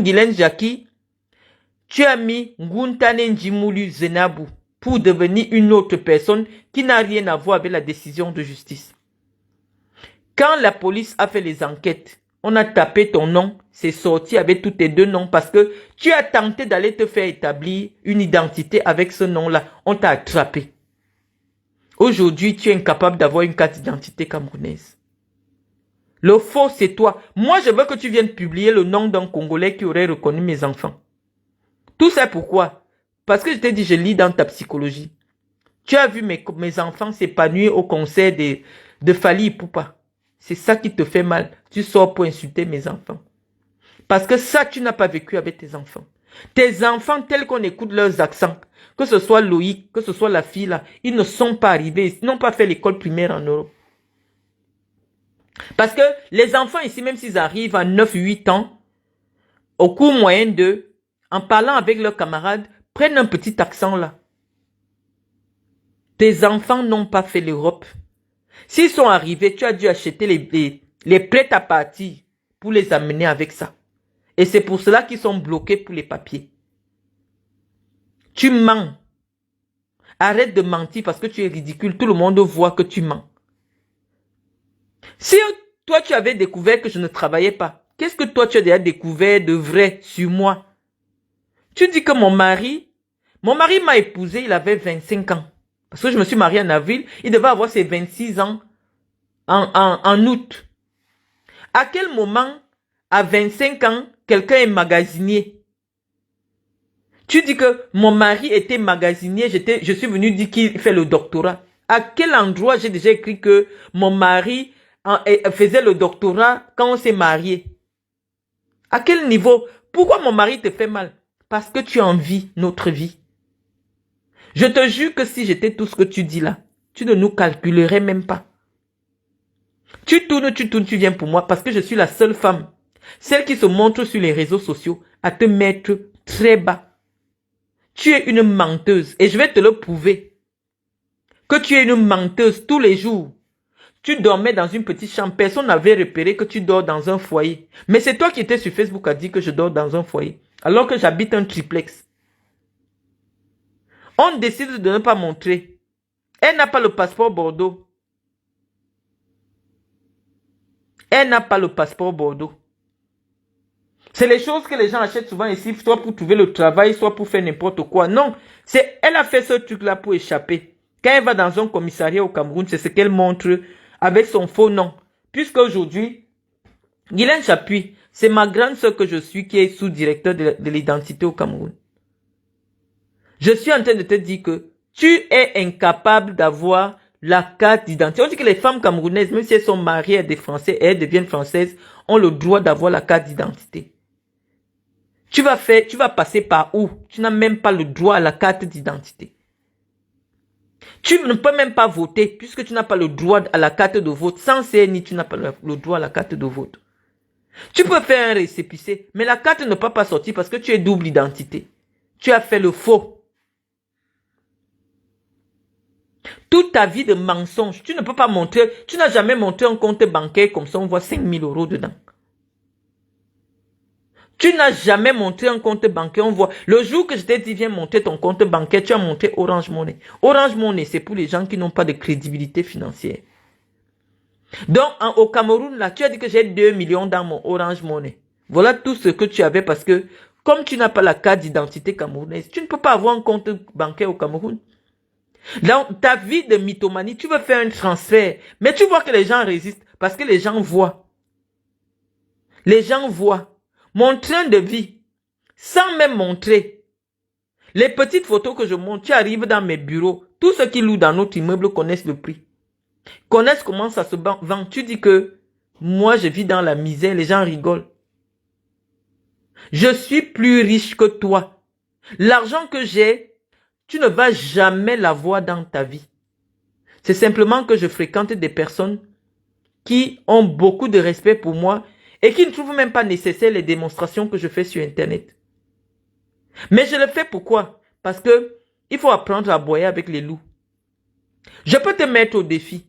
Gilen Jackie. Tu as mis Nguntane Njimulu Zenabu pour devenir une autre personne qui n'a rien à voir avec la décision de justice. Quand la police a fait les enquêtes, on a tapé ton nom, c'est sorti avec tous tes 2 noms parce que tu as tenté d'aller te faire établir une identité avec ce nom-là. On t'a attrapé. Aujourd'hui, tu es incapable d'avoir une carte d'identité camerounaise. Le faux, c'est toi. Moi, je veux que tu viennes publier le nom d'un Congolais qui aurait reconnu mes enfants. Tout ça pourquoi? Parce que je t'ai dit, je lis dans ta psychologie. Tu as vu mes enfants s'épanouir au concert de Fally Ipupa. C'est ça qui te fait mal. Tu sors pour insulter mes enfants. Parce que ça, tu n'as pas vécu avec tes enfants. Tes enfants, tels qu'on écoute leurs accents, que ce soit Loïc, que ce soit la fille là, ils ne sont pas arrivés, ils n'ont pas fait l'école primaire en Europe. Parce que les enfants ici, même s'ils arrivent à 9-8 ans, au cours moyen d'eux, en parlant avec leurs camarades, prennent un petit accent là. Tes enfants n'ont pas fait l'Europe. S'ils sont arrivés, tu as dû acheter les prêts à partir pour les amener avec ça. Et c'est pour cela qu'ils sont bloqués pour les papiers. Tu mens. Arrête de mentir parce que tu es ridicule. Tout le monde voit que tu mens. Si toi tu avais découvert que je ne travaillais pas, qu'est-ce que toi tu as déjà découvert de vrai sur moi? Tu dis que mon mari m'a épousé, il avait 25 ans. Parce que je me suis mariée en avril, il devait avoir ses 26 ans en août. À quel moment, à 25 ans, quelqu'un est magasinier? Tu dis que mon mari était magasinier, je suis venu dire qu'il fait le doctorat. À quel endroit j'ai déjà écrit que mon mari faisait le doctorat quand on s'est marié? À quel niveau? Pourquoi mon mari te fait mal? Parce que tu envies notre vie. Je te jure que si j'étais tout ce que tu dis là, tu ne nous calculerais même pas. Tu tournes, tu viens pour moi parce que je suis la seule femme, celle qui se montre sur les réseaux sociaux à te mettre très bas. Tu es une menteuse et je vais te le prouver. Que tu es une menteuse tous les jours. Tu dormais dans une petite chambre, personne n'avait repéré que tu dors dans un foyer. Mais c'est toi qui étais sur Facebook à dire que je dors dans un foyer, alors que j'habite un triplex. On décide de ne pas montrer. Elle n'a pas le passeport Bordeaux. Elle n'a pas le passeport Bordeaux. C'est les choses que les gens achètent souvent ici, soit pour trouver le travail, soit pour faire n'importe quoi. Non, elle a fait ce truc-là pour échapper. Quand elle va dans un commissariat au Cameroun, c'est ce qu'elle montre avec son faux nom. Puisque aujourd'hui, Guylaine Chapuis, c'est ma grande sœur que je suis qui est sous-directeur de l'identité au Cameroun. Je suis en train de te dire que tu es incapable d'avoir la carte d'identité. On dit que les femmes camerounaises, même si elles sont mariées à des Français et elles deviennent françaises, ont le droit d'avoir la carte d'identité. Tu vas passer par où? Tu n'as même pas le droit à la carte d'identité. Tu ne peux même pas voter puisque tu n'as pas le droit à la carte de vote. Sans CNI, tu n'as pas le droit à la carte de vote. Tu peux faire un récépissé, mais la carte ne peut pas sortir parce que tu es double identité. Tu as fait le faux. Toute ta vie de mensonge, tu ne peux pas montrer, tu n'as jamais montré un compte bancaire comme ça, on voit 5 000 € dedans. Tu n'as jamais montré un compte bancaire, on voit. Le jour que je t'ai dit, viens montrer ton compte bancaire, tu as montré Orange Money. Orange Money, c'est pour les gens qui n'ont pas de crédibilité financière. Donc, au Cameroun, là, tu as dit que j'ai 2 millions dans mon Orange Money. Voilà tout ce que tu avais parce que Comme tu n'as pas la carte d'identité camerounaise, tu ne peux pas avoir un compte bancaire au Cameroun. Dans ta vie de mythomanie, tu veux faire un transfert, mais tu vois que les gens résistent parce que les gens voient. Les gens voient mon train de vie sans même montrer. Les petites photos que je montre, tu arrives dans mes bureaux, tous ceux qui louent dans notre immeuble connaissent le prix. Connaissent comment ça se vend. Tu dis que moi je vis dans la misère, les gens rigolent. Je suis plus riche que toi. L'argent que j'ai, tu ne vas jamais l'avoir dans ta vie. C'est simplement que je fréquente des personnes qui ont beaucoup de respect pour moi et qui ne trouvent même pas nécessaire les démonstrations que je fais sur Internet. Mais je le fais pourquoi? Parce que il faut apprendre à boyer avec les loups. Je peux te mettre au défi.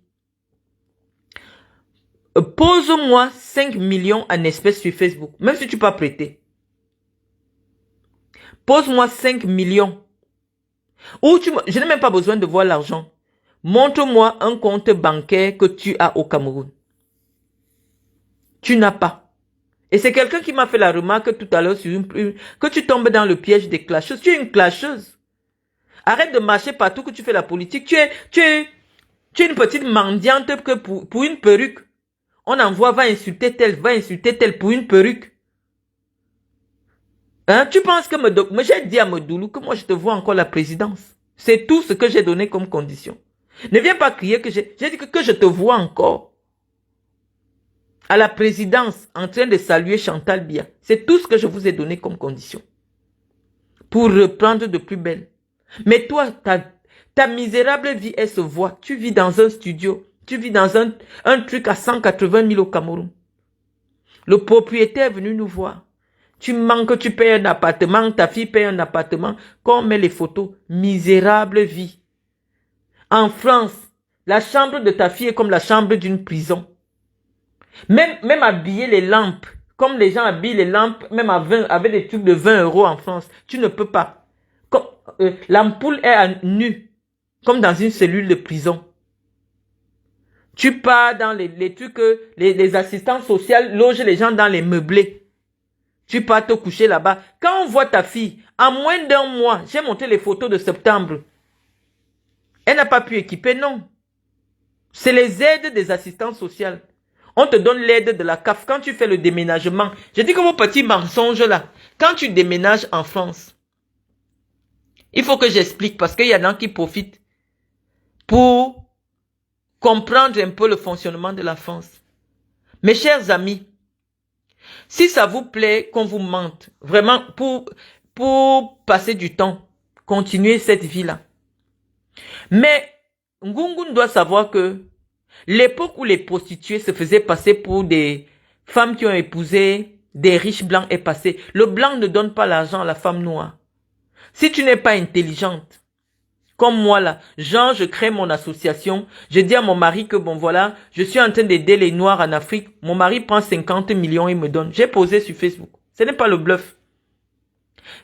Pose-moi 5 millions en espèces sur Facebook, même si tu ne peux pas prêter. Pose-moi 5 millions. Je n'ai même pas besoin de voir l'argent. Montre-moi un compte bancaire que tu as au Cameroun. Tu n'as pas. Et c'est quelqu'un qui m'a fait la remarque tout à l'heure sur que tu tombes dans le piège des clasheuses. Tu es une clasheuse. Arrête de marcher partout que tu fais la politique. Tu es une petite mendiante que pour une perruque. On envoie, va insulter tel pour une perruque. Hein, tu penses que mais j'ai dit à Medoulou que moi je te vois encore la présidence. C'est tout ce que j'ai donné comme condition. Ne viens pas crier que j'ai dit que je te vois encore à la présidence en train de saluer Chantal Biya. C'est tout ce que je vous ai donné comme condition. Pour reprendre de plus belle. Mais toi, ta misérable vie, elle se voit. Tu vis dans un studio. Tu vis dans un truc à 180 000 au Cameroun. Le propriétaire est venu nous voir. Tu manques, tu payes un appartement, ta fille paye un appartement. Quand on met les photos, misérable vie. En France, la chambre de ta fille est comme la chambre d'une prison. Même habiller les lampes, comme les gens habillent les lampes, même avec des trucs de 20 € en France, tu ne peux pas. L'ampoule est à nu, comme dans une cellule de prison. Tu pars dans les trucs, les assistants sociaux logent les gens dans les meublés. Tu pars te coucher là-bas. Quand on voit ta fille, en moins d'un mois, j'ai montré les photos de septembre. Elle n'a pas pu équiper, non. C'est les aides des assistants sociaux. On te donne l'aide de la CAF quand tu fais le déménagement. Je dis que vos petits mensonges là, quand tu déménages en France, il faut que j'explique parce qu'il y en a qui profitent pour comprendre un peu le fonctionnement de la France. Mes chers amis, si ça vous plaît qu'on vous mente, vraiment pour passer du temps, continuez cette vie-là. Mais Ngungun doit savoir que l'époque où les prostituées se faisaient passer pour des femmes qui ont épousé des riches blancs est passée. Le blanc ne donne pas l'argent à la femme noire. Si tu n'es pas intelligente, comme moi là, genre je crée mon association, je dis à mon mari que bon voilà, je suis en train d'aider les noirs en Afrique, mon mari prend 50 millions et me donne. J'ai posé sur Facebook. Ce n'est pas le bluff.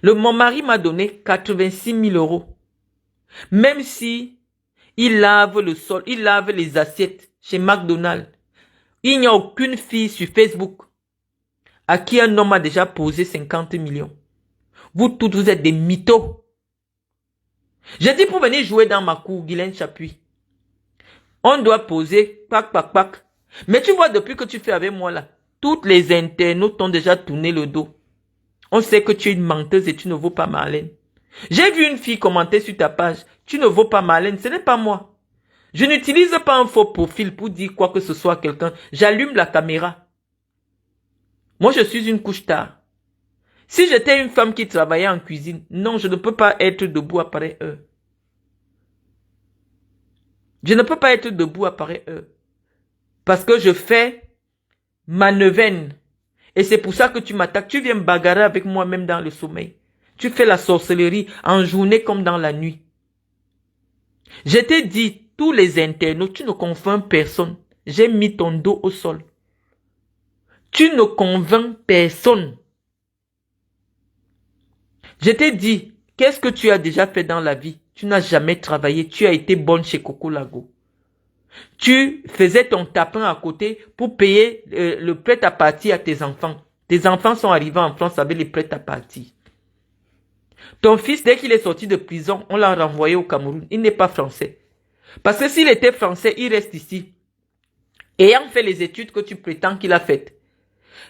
Mon mari m'a donné 86 000 €. Même si il lave le sol, il lave les assiettes chez McDonald's. Il n'y a aucune fille sur Facebook à qui un homme a déjà posé 50 millions. Vous toutes, vous êtes des mythos. J'ai dit pour venir jouer dans ma cour, Guylaine Chapuis. On doit poser, pac, pac, pac. Mais tu vois, depuis que tu fais avec moi là, toutes les internautes t'ont déjà tourné le dos. On sait que tu es une menteuse et tu ne vaux pas Marlène. J'ai vu une fille commenter sur ta page. Tu ne vaux pas Marlène, ce n'est pas moi. Je n'utilise pas un faux profil pour dire quoi que ce soit à quelqu'un. J'allume la caméra. Moi, je suis une couche tard. Si j'étais une femme qui travaillait en cuisine, non, je ne peux pas être debout à pareille heure. Je ne peux pas être debout à pareille heure. Parce que je fais ma neuvaine. Et c'est pour ça que tu m'attaques. Tu viens me bagarrer avec moi même dans le sommeil. Tu fais la sorcellerie en journée comme dans la nuit. Je t'ai dit, tous les internautes, tu ne convaincs personne. J'ai mis ton dos au sol. Tu ne convaincs personne. Je t'ai dit, qu'est-ce que tu as déjà fait dans la vie? Tu n'as jamais travaillé. Tu as été bonne chez Coco Lago. Tu faisais ton tapin à côté pour payer le prêt-à-partir à tes enfants. Tes enfants sont arrivés en France avec les prêts-à-partir. Ton fils, dès qu'il est sorti de prison, on l'a renvoyé au Cameroun. Il n'est pas français. Parce que s'il était français, il reste ici. Ayant fait les études que tu prétends qu'il a faites,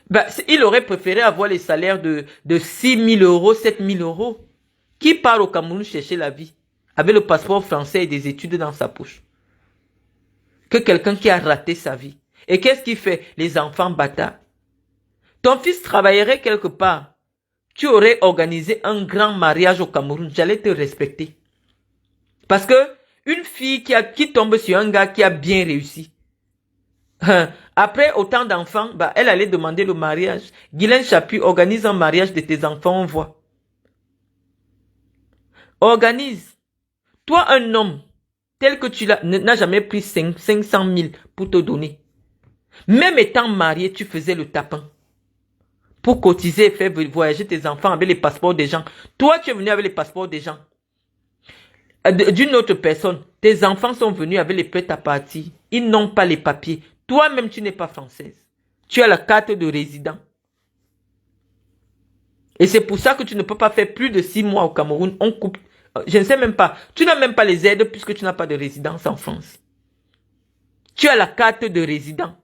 ben, il aurait préféré avoir les salaires de 6 000 euros, 7 000 euros. Qui part au Cameroun chercher la vie avec le passeport français et des études dans sa poche? Que quelqu'un qui a raté sa vie. Et qu'est-ce qu'il fait? Les enfants bâtards. Ton fils travaillerait quelque part. Tu aurais organisé un grand mariage au Cameroun. J'allais te respecter. Parce que une fille qui tombe sur un gars qui a bien réussi, après autant d'enfants, bah, elle allait demander le mariage. Guylaine Chapuis, organise un mariage de tes enfants, on voit. Organise. Toi, un homme, tel que tu n'as jamais pris 500 000 pour te donner. Même étant marié, tu faisais le tapin. Pour cotiser et faire voyager tes enfants avec les passeports des gens. Toi, tu es venu avec les passeports des gens. D'une autre personne. Tes enfants sont venus avec les prêts à partir. Ils n'ont pas les papiers. Toi-même, tu n'es pas française. Tu as la carte de résident. Et c'est pour ça que tu ne peux pas faire plus de 6 mois au Cameroun. On coupe. Je ne sais même pas. Tu n'as même pas les aides puisque tu n'as pas de résidence en France. Tu as la carte de résident.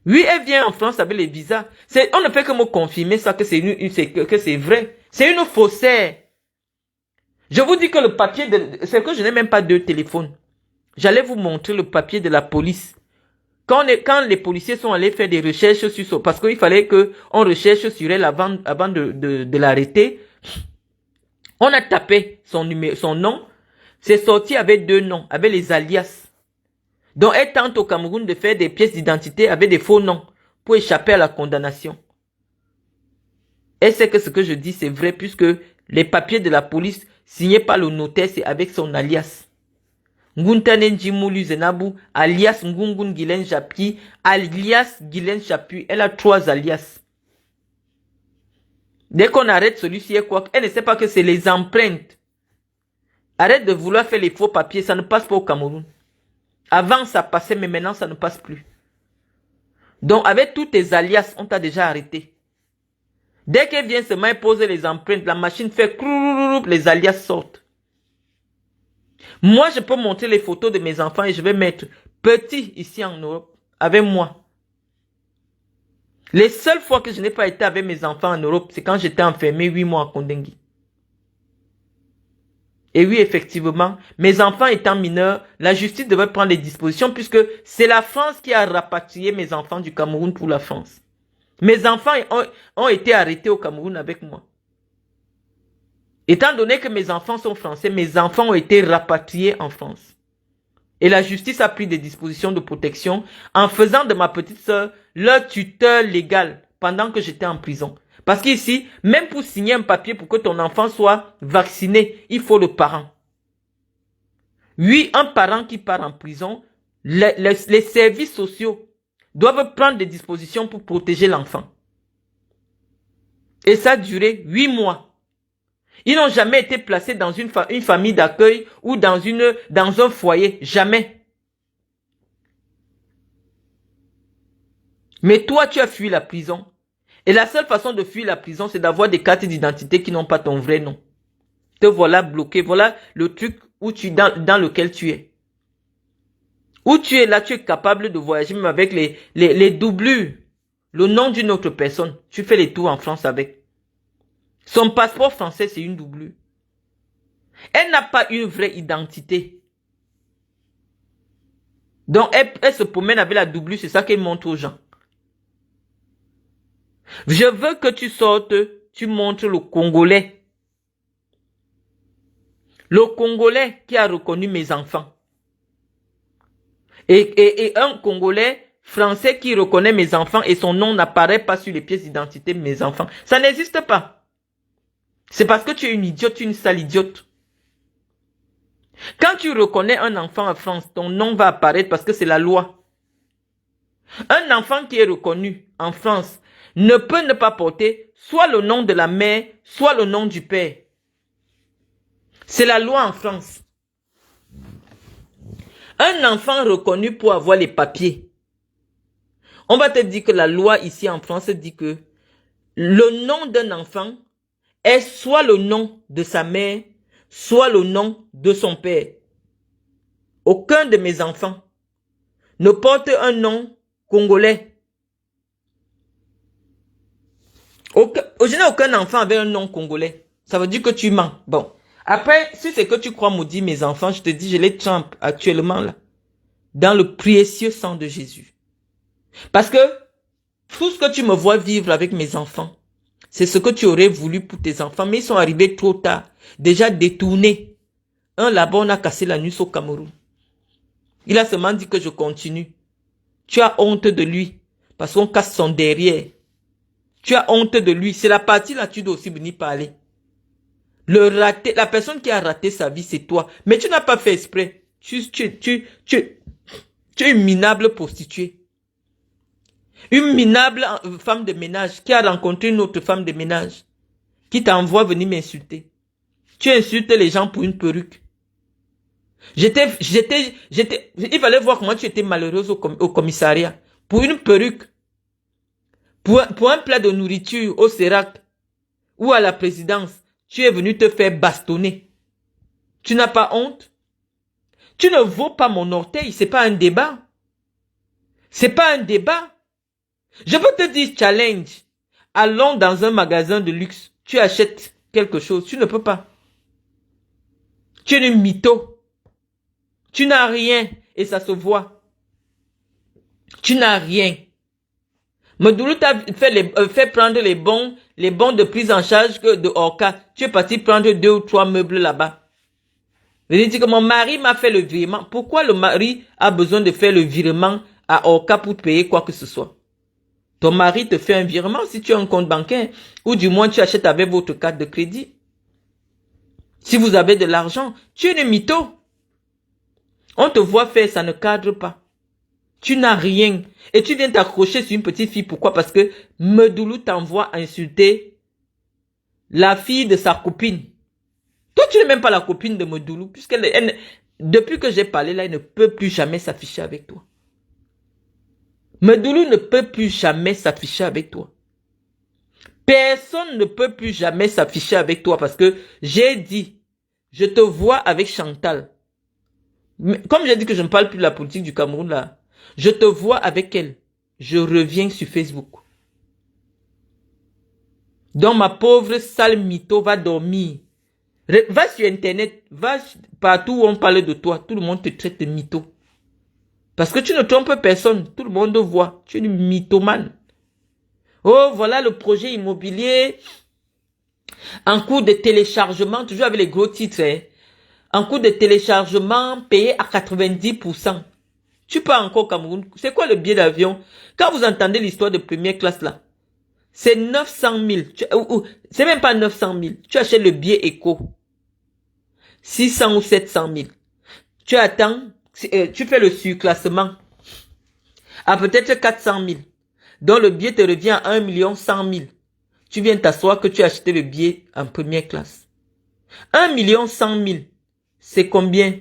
Oui, elle vient en France avec les visas. On ne fait que me confirmer ça, que c'est vrai. C'est une faussaire. Je vous dis que le papier, c'est que je n'ai même pas 2 téléphones. J'allais vous montrer le papier de la police. Quand les policiers sont allés faire des recherches sur parce qu'il fallait qu'on recherche sur elle avant de l'arrêter, on a tapé son nom. C'est sorti avec 2 noms, avec les alias. Donc, elle tente au Cameroun de faire des pièces d'identité avec des faux noms pour échapper à la condamnation. Elle sait que ce que je dis, c'est vrai puisque les papiers de la police signés par le notaire, c'est avec son alias. Nguntane Njimulu Zenabu, alias Ngungun Guylaine Chapuis, alias Guylaine Chapuis. Elle a 3 alias. Dès qu'on arrête celui-ci, elle ne sait pas que c'est les empreintes. Arrête de vouloir faire les faux papiers, ça ne passe pas au Cameroun. Avant, ça passait, mais maintenant, ça ne passe plus. Donc, avec tous tes alias, on t'a déjà arrêté. Dès qu'elle vient seulement poser les empreintes, la machine fait croulouloup, les alias sortent. Moi, je peux montrer les photos de mes enfants et je vais mettre petit ici en Europe, avec moi. Les seules fois que je n'ai pas été avec mes enfants en Europe, c'est quand j'étais enfermé 8 mois à Kondengui. Et oui, effectivement, mes enfants étant mineurs, la justice devait prendre les dispositions puisque c'est la France qui a rapatrié mes enfants du Cameroun pour la France. Mes enfants ont été arrêtés au Cameroun avec moi. Étant donné que mes enfants sont français, mes enfants ont été rapatriés en France. Et la justice a pris des dispositions de protection en faisant de ma petite sœur leur tuteur légal pendant que j'étais en prison. Parce qu'ici, même pour signer un papier pour que ton enfant soit vacciné, il faut le parent. Oui, un parent qui part en prison, les services sociaux doivent prendre des dispositions pour protéger l'enfant. Et ça a duré 8 mois. Ils n'ont jamais été placés dans une famille d'accueil ou dans un foyer. Jamais. Mais toi, tu as fui la prison. Et la seule façon de fuir la prison, c'est d'avoir des cartes d'identité qui n'ont pas ton vrai nom. Te voilà bloqué. Voilà le truc dans lequel tu es. Où tu es là, tu es capable de voyager même avec les doublures. Le nom d'une autre personne. Tu fais les tours en France avec. Son passeport français, c'est une doublure. Elle n'a pas une vraie identité. Donc, elle se promène avec la doublure, c'est ça qu'elle montre aux gens. Je veux que tu sortes, tu montres le Congolais. Le Congolais qui a reconnu mes enfants. Et un Congolais français qui reconnaît mes enfants et son nom n'apparaît pas sur les pièces d'identité de mes enfants. Ça n'existe pas. C'est parce que tu es une idiote, une sale idiote. Quand tu reconnais un enfant en France, ton nom va apparaître parce que c'est la loi. Un enfant qui est reconnu en France ne peut ne pas porter soit le nom de la mère, soit le nom du père. C'est la loi en France. Un enfant reconnu pour avoir les papiers. On va te dire que la loi ici en France dit que le nom d'un enfant est soit le nom de sa mère, soit le nom de son père. Aucun de mes enfants ne porte un nom congolais. Je n'ai aucun enfant avec un nom congolais. Ça veut dire que tu mens. Bon. Après, si c'est que tu crois maudire mes enfants, je te dis, je les trempe actuellement là. Dans le précieux sang de Jésus. Parce que tout ce que tu me vois vivre avec mes enfants, c'est ce que tu aurais voulu pour tes enfants. Mais ils sont arrivés trop tard. Déjà détournés. Un là-bas, on a cassé la nuit au Cameroun. Il a seulement dit que je continue. Tu as honte de lui. Parce qu'on casse son derrière. Tu as honte de lui. C'est la partie là, tu dois aussi venir parler. La personne qui a raté sa vie, c'est toi. Mais tu n'as pas fait exprès. Tu es une minable prostituée. Une minable femme de ménage qui a rencontré une autre femme de ménage. Qui t'envoie venir m'insulter. Tu insultes les gens pour une perruque. Il fallait voir comment tu étais malheureuse au commissariat. Pour une perruque. Pour un plat de nourriture au CERAC. Ou à la présidence. Tu es venu te faire bastonner. Tu n'as pas honte? Tu ne vaux pas mon orteil. C'est pas un débat. C'est pas un débat. Je peux te dire challenge. Allons dans un magasin de luxe. Tu achètes quelque chose. Tu ne peux pas. Tu es une mytho. Tu n'as rien. Et ça se voit. Tu n'as rien. Medoulou t'a fait prendre les bons de prise en charge de Orca. Tu es parti prendre 2 ou 3 meubles là-bas. Je dis que mon mari m'a fait le virement. Pourquoi le mari a besoin de faire le virement à Orca pour payer quoi que ce soit? Ton mari te fait un virement si tu as un compte bancaire. Ou du moins tu achètes avec votre carte de crédit. Si vous avez de l'argent, tu es une mytho. On te voit faire, ça ne cadre pas. Tu n'as rien. Et tu viens t'accrocher sur une petite fille. Pourquoi? Parce que Medoulou t'envoie insulter la fille de sa copine. Toi, tu n'es même pas la copine de Medoulou. Puisqu'elle, depuis que j'ai parlé là, elle ne peut plus jamais s'afficher avec toi. Medoulou ne peut plus jamais s'afficher avec toi. Personne ne peut plus jamais s'afficher avec toi. Parce que j'ai dit, je te vois avec Chantal. Mais, comme j'ai dit que je ne parle plus de la politique du Cameroun là. Je te vois avec elle. Je reviens sur Facebook. Donc ma pauvre sale mytho va dormir. Va sur internet. Va partout où on parle de toi. Tout le monde te traite de mytho. Parce que tu ne trompes personne. Tout le monde te voit. Tu es une mythomane. Oh, voilà le projet immobilier. En cours de téléchargement. Toujours avec les gros titres. Hein. En cours de téléchargement payé à 90%. Tu pars encore au Cameroun. C'est quoi le billet d'avion? Quand vous entendez l'histoire de première classe là, c'est 900 000. C'est même pas 900 000. Tu achètes le billet éco. 600 ou 700 000. Tu attends, tu fais le surclassement. À peut-être 400 000. Donc le billet te revient à 1 100 000. Tu viens t'asseoir que tu as acheté le billet en première classe. 1 100 000. C'est combien?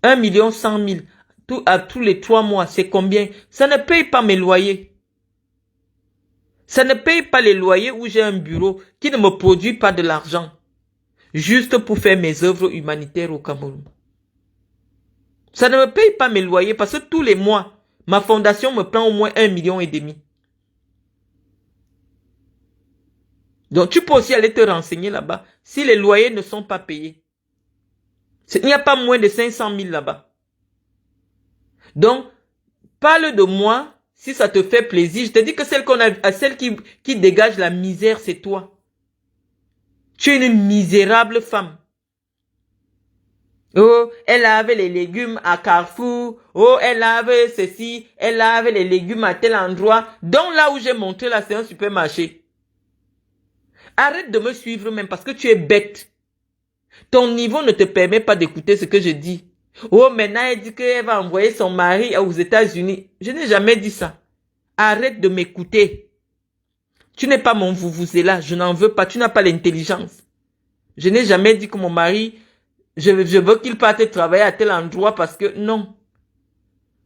1 100 000 à tous les 3 mois, c'est combien? Ça ne paye pas mes loyers. Ça ne paye pas les loyers où j'ai un bureau qui ne me produit pas de l'argent. Juste pour faire mes œuvres humanitaires au Cameroun. Ça ne me paye pas mes loyers parce que tous les mois, ma fondation me prend au moins 1,5 million. Donc tu peux aussi aller te renseigner là-bas si les loyers ne sont pas payés. Il n'y a pas moins de 500 000 là-bas. Donc, parle de moi si ça te fait plaisir. Je te dis que celle qui dégage la misère, c'est toi. Tu es une misérable femme. Oh, elle avait les légumes à Carrefour. Oh, elle avait ceci. Elle avait les légumes à tel endroit. Donc là où j'ai montré là, c'est un supermarché. Arrête de me suivre même parce que tu es bête. Ton niveau ne te permet pas d'écouter ce que je dis. Oh, maintenant elle dit qu'elle va envoyer son mari aux États-Unis. Je n'ai jamais dit ça. Arrête de m'écouter. Tu n'es pas mon vuvuzela. Je n'en veux pas. Tu n'as pas l'intelligence. Je n'ai jamais dit que mon mari, je veux qu'il parte travailler à tel endroit parce que non.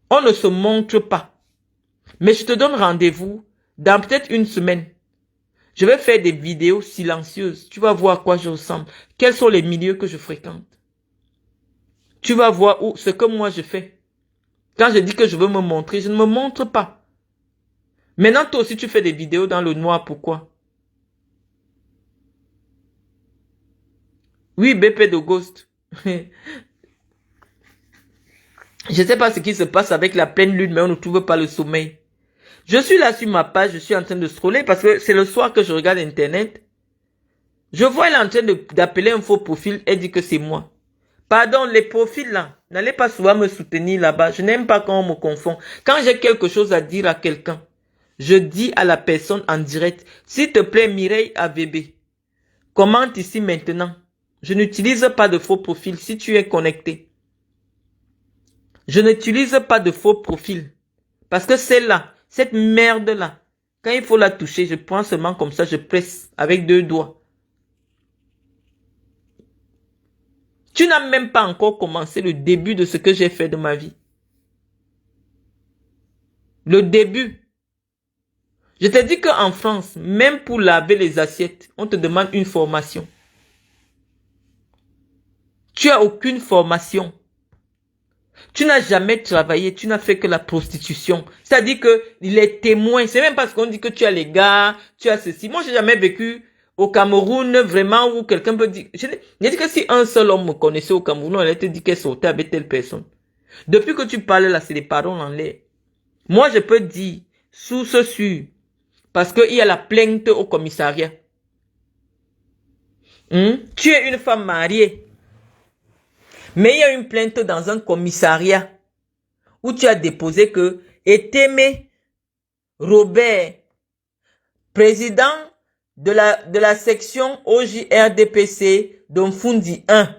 On ne se montre pas. Mais je te donne rendez-vous dans peut-être une semaine. Je vais faire des vidéos silencieuses. Tu vas voir à quoi je ressemble. Quels sont les milieux que je fréquente. Tu vas voir ce que moi je fais. Quand je dis que je veux me montrer, je ne me montre pas. Maintenant, toi aussi, tu fais des vidéos dans le noir. Pourquoi? Oui, BP de Ghost. Je ne sais pas ce qui se passe avec la pleine lune, mais on ne trouve pas le sommeil. Je suis là sur ma page, je suis en train de scroller parce que c'est le soir que je regarde Internet. Je vois elle est en train d'appeler un faux profil et dit que c'est moi. Pardon, les profils là, n'allez pas souvent me soutenir là-bas. Je n'aime pas quand on me confond. Quand j'ai quelque chose à dire à quelqu'un, je dis à la personne en direct, s'il te plaît Mireille AVB, commente ici maintenant. Je n'utilise pas de faux profil si tu es connecté. Je n'utilise pas de faux profil. Parce que celle-là, cette merde-là, quand il faut la toucher, je prends seulement comme ça, je presse avec 2 doigts. Tu n'as même pas encore commencé le début de ce que j'ai fait de ma vie. Le début. Je te dis qu'en France, même pour laver les assiettes, on te demande une formation. Tu n'as aucune formation. Tu n'as jamais travaillé, tu n'as fait que la prostitution. C'est-à-dire que les témoins, c'est même parce qu'on dit que tu as les gars, tu as ceci. Moi, j'ai jamais vécu au Cameroun vraiment où quelqu'un peut dire... J'ai dit que si un seul homme me connaissait au Cameroun, elle te dit qu'elle sortait avec telle personne. Depuis que tu parles là, c'est des paroles en l'air. Moi, je peux dire, source sûre, parce qu'il y a la plainte au commissariat. Tu es une femme mariée. Mais il y a une plainte dans un commissariat où tu as déposé que Etémé Robert, président de la section OJRDPC d'Omfundi 1,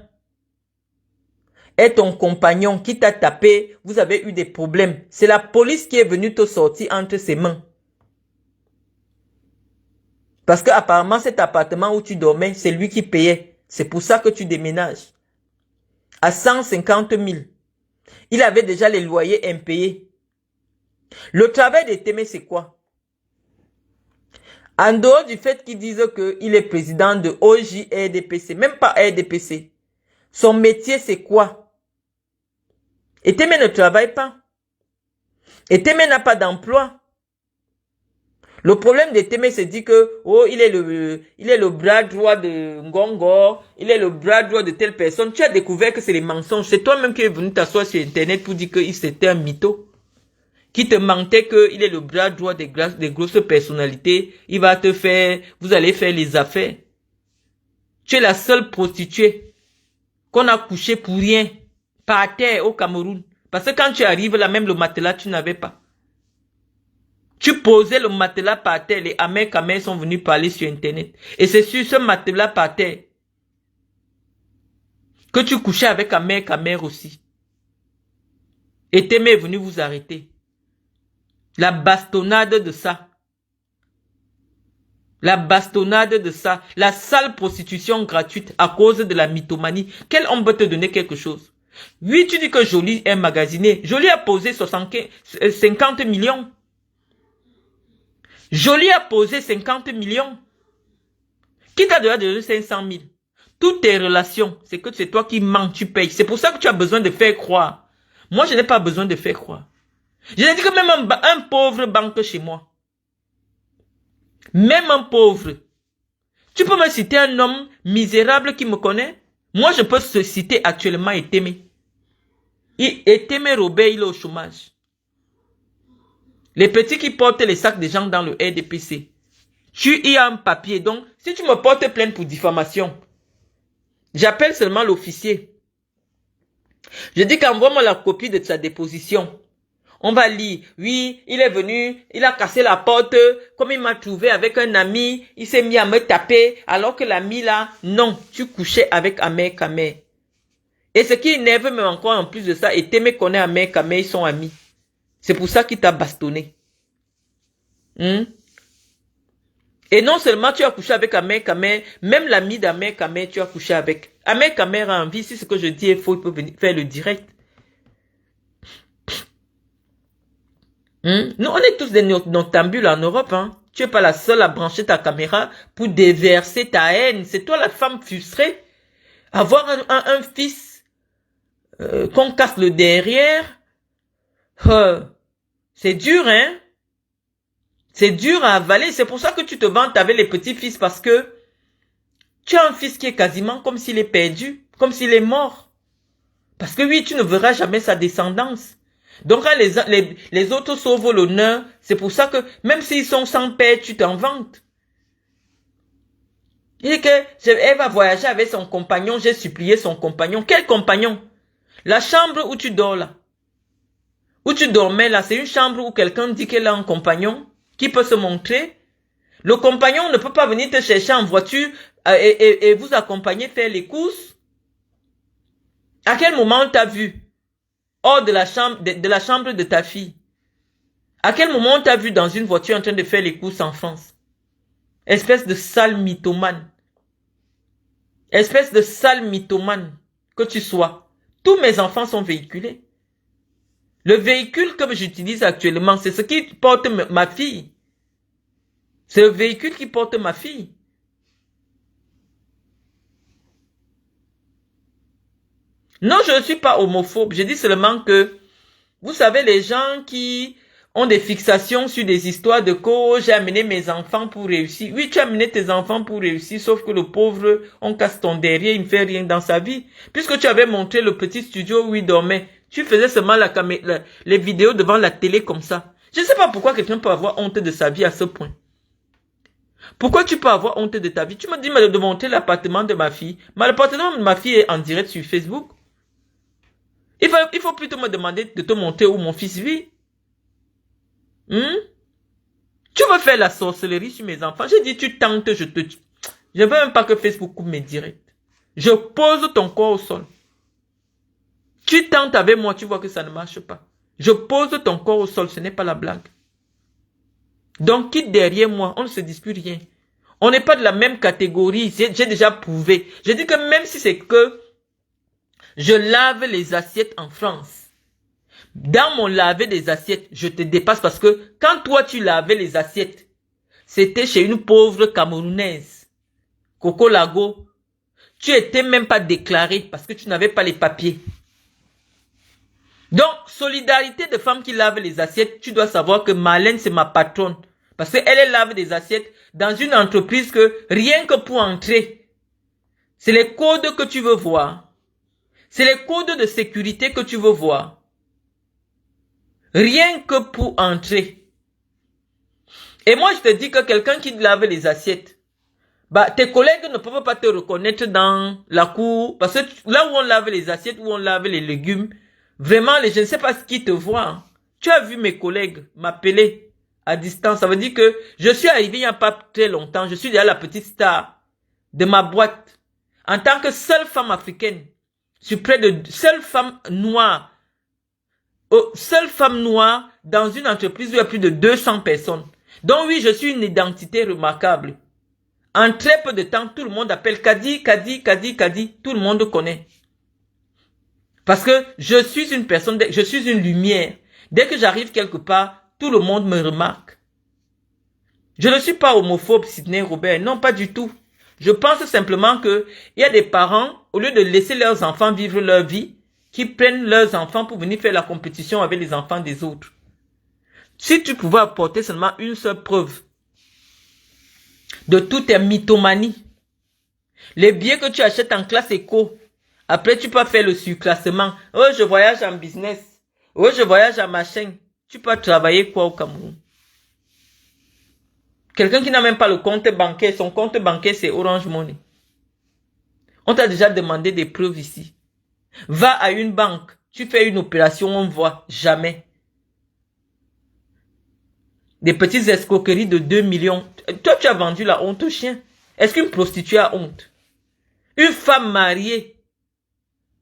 est ton compagnon qui t'a tapé, vous avez eu des problèmes. C'est la police qui est venue te sortir entre ses mains. Parce que apparemment cet appartement où tu dormais, c'est lui qui payait. C'est pour ça que tu déménages. À 150 000. Il avait déjà les loyers impayés. Le travail de Témé, c'est quoi? En dehors du fait qu'ils disent qu'il est président de OJRDPC, même pas RDPC, son métier, c'est quoi? Et Témé ne travaille pas. Et Témé n'a pas d'emploi. Le problème de Témé, c'est dit que il est le bras droit de Ngongor, il est le bras droit de telle personne. Tu as découvert que c'est les mensonges. C'est toi-même qui es venu t'asseoir sur Internet pour dire qu'il c'était un mytho. Qui te mentait qu'il est le bras droit des grosses personnalités. Il va te faire, vous allez faire les affaires. Tu es la seule prostituée qu'on a couchée pour rien, par terre au Cameroun. Parce que quand tu arrives là, même le matelas, tu n'avais pas. Tu posais le matelas par terre, les Amers sont venus parler sur Internet. Et c'est sur ce matelas par terre que tu couchais avec Amer aussi. Et Témé est venu vous arrêter. La bastonnade de ça. La bastonnade de ça. La sale prostitution gratuite à cause de la mythomanie. Quel homme peut te donner quelque chose? Oui, tu dis que Jolie est magasiné. Jolie a posé 50 millions. Jolie a posé 50 millions. Qui t'a donné 500 000? Toutes tes relations, c'est que c'est toi qui mens, tu payes. C'est pour ça que tu as besoin de faire croire. Moi, je n'ai pas besoin de faire croire. Je l'ai dit que même un pauvre banque chez moi. Même un pauvre. Tu peux me citer un homme misérable qui me connaît? Moi, je peux se citer actuellement Etémé. Etémé Robert, il est au chômage. Les petits qui portent les sacs des gens dans le RDPC. Tu y as un papier. Donc, si tu me portes plainte pour diffamation, j'appelle seulement l'officier. Je dis qu'envoie-moi la copie de sa déposition. On va lire. Oui, il est venu, il a cassé la porte. Comme il m'a trouvé avec un ami, il s'est mis à me taper. Alors que l'ami là, non, tu couchais avec Amer. Et ce qui énerve même encore en plus de ça, et Témé connaît Amer, ils sont amis. C'est pour ça qu'il t'a bastonné. Et non seulement tu as couché avec Amer, même l'ami d'Amer, tu as couché avec. Amer a envie, si ce que je dis est faux, il peut venir faire le direct. Nous, on est tous des noctambules en Europe. Hein. Tu n'es pas la seule à brancher ta caméra pour déverser ta haine. C'est toi la femme frustrée. Avoir un fils qu'on casse le derrière, c'est dur, hein. C'est dur à avaler. C'est pour ça que tu te vantes avec les petits-fils parce que tu as un fils qui est quasiment comme s'il est perdu, comme s'il est mort. Parce que oui, tu ne verras jamais sa descendance. Donc quand les autres sauvent l'honneur, c'est pour ça que même s'ils sont sans père, tu t'en vantes. Il dit que elle va voyager avec son compagnon, j'ai supplié son compagnon. Quel compagnon? La chambre où tu dors là. Où tu dormais là, c'est une chambre où quelqu'un dit qu'elle a un compagnon qui peut se montrer. Le compagnon ne peut pas venir te chercher en voiture et vous accompagner faire les courses. À quel moment on t'a vu hors de la chambre de ta fille? À quel moment on t'a vu dans une voiture en train de faire les courses en France? Espèce de sale mythomane. Espèce de sale mythomane que tu sois. Tous mes enfants sont véhiculés. Le véhicule que j'utilise actuellement, c'est ce qui porte ma fille. C'est le véhicule qui porte ma fille. Non, je ne suis pas homophobe. Je dis seulement que, vous savez, les gens qui ont des fixations sur des histoires de co, j'ai amené mes enfants pour réussir. Oui, tu as amené tes enfants pour réussir, sauf que le pauvre, on casse ton derrière, il ne fait rien dans sa vie. Puisque tu avais montré le petit studio où il dormait, tu faisais seulement les vidéos devant la télé comme ça. Je ne sais pas pourquoi quelqu'un peut avoir honte de sa vie à ce point. Pourquoi tu peux avoir honte de ta vie? Tu me dis de montrer l'appartement de ma fille. Mais l'appartement de ma fille est en direct sur Facebook. Il faut plutôt me demander de te montrer où mon fils vit. Tu veux faire la sorcellerie sur mes enfants? J'ai dit, tu tentes, je te tue. Je veux même pas que Facebook coupe mes directs. Je pose ton corps au sol. Tu tentes avec moi, tu vois que ça ne marche pas. Je pose ton corps au sol, ce n'est pas la blague. Donc, quitte derrière moi, on ne se dispute rien. On n'est pas de la même catégorie, j'ai déjà prouvé. Je dis que même si c'est que je lave les assiettes en France, dans mon laver des assiettes, je te dépasse parce que quand toi tu lavais les assiettes, c'était chez une pauvre Camerounaise, Coco Lago. Tu étais même pas déclaré parce que tu n'avais pas les papiers. Donc, solidarité de femmes qui lavent les assiettes, tu dois savoir que Marlène, c'est ma patronne. Parce qu'elle lave des assiettes dans une entreprise que rien que pour entrer, c'est les codes que tu veux voir. C'est les codes de sécurité que tu veux voir. Rien que pour entrer. Et moi, je te dis que quelqu'un qui lave les assiettes, bah, tes collègues ne peuvent pas te reconnaître dans la cour. Parce que là où on lave les assiettes, où on lave les légumes, vraiment, je ne sais pas ce qui te voit. Tu as vu mes collègues m'appeler à distance. Ça veut dire que je suis arrivé il n'y a pas très longtemps. Je suis déjà la petite star de ma boîte. En tant que seule femme africaine. Je suis près de seule femme noire. Seule femme noire dans une entreprise où il y a plus de 200 personnes. Donc oui, je suis une identité remarquable. En très peu de temps, tout le monde appelle Kadi, Kadi, Kadi, Kadi. Tout le monde connaît. Parce que je suis une personne, je suis une lumière. Dès que j'arrive quelque part, tout le monde me remarque. Je ne suis pas homophobe, Sidney Robert. Non, pas du tout. Je pense simplement que il y a des parents, au lieu de laisser leurs enfants vivre leur vie, qui prennent leurs enfants pour venir faire la compétition avec les enfants des autres. Si tu pouvais apporter seulement une seule preuve de toutes tes mythomanies, les billets que tu achètes en classe éco, après tu peux faire le surclassement. Oh, je voyage en business. Oh, je voyage en machin. Tu peux travailler quoi au Cameroun? Quelqu'un qui n'a même pas le compte bancaire, son compte bancaire c'est Orange Money. On t'a déjà demandé des preuves ici. Va à une banque, tu fais une opération, on voit jamais. Des petites escroqueries de 2 millions. Toi, tu as vendu la honte au chien. Est-ce qu'une prostituée a honte? Une femme mariée.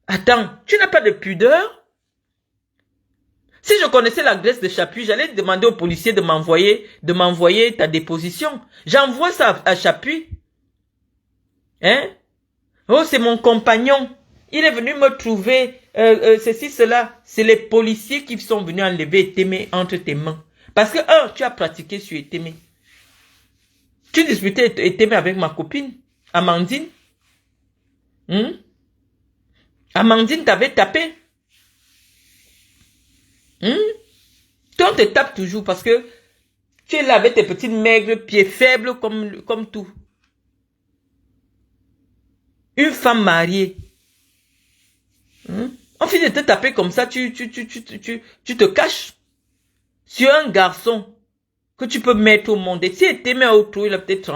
Attends, tu n'as pas de pudeur? Si je connaissais l'adresse de Chapuis, j'allais demander aux policiers de m'envoyer ta déposition. J'envoie ça à Chapuis. Hein? Oh, c'est mon compagnon. Il est venu me trouver, ceci, cela. C'est les policiers qui sont venus enlever tes mains entre tes mains. Parce que, tu as pratiqué sur Etémé. Tu disputais Etémé avec ma copine, Amandine. Amandine t'avait tapé. Toi, on te tape toujours parce que tu es là avec tes petites maigres pieds faibles comme tout. Une femme mariée. On finit de te taper comme ça, tu te caches sur un garçon que tu peux mettre au monde. Et si il t'aimait autour, il a peut-être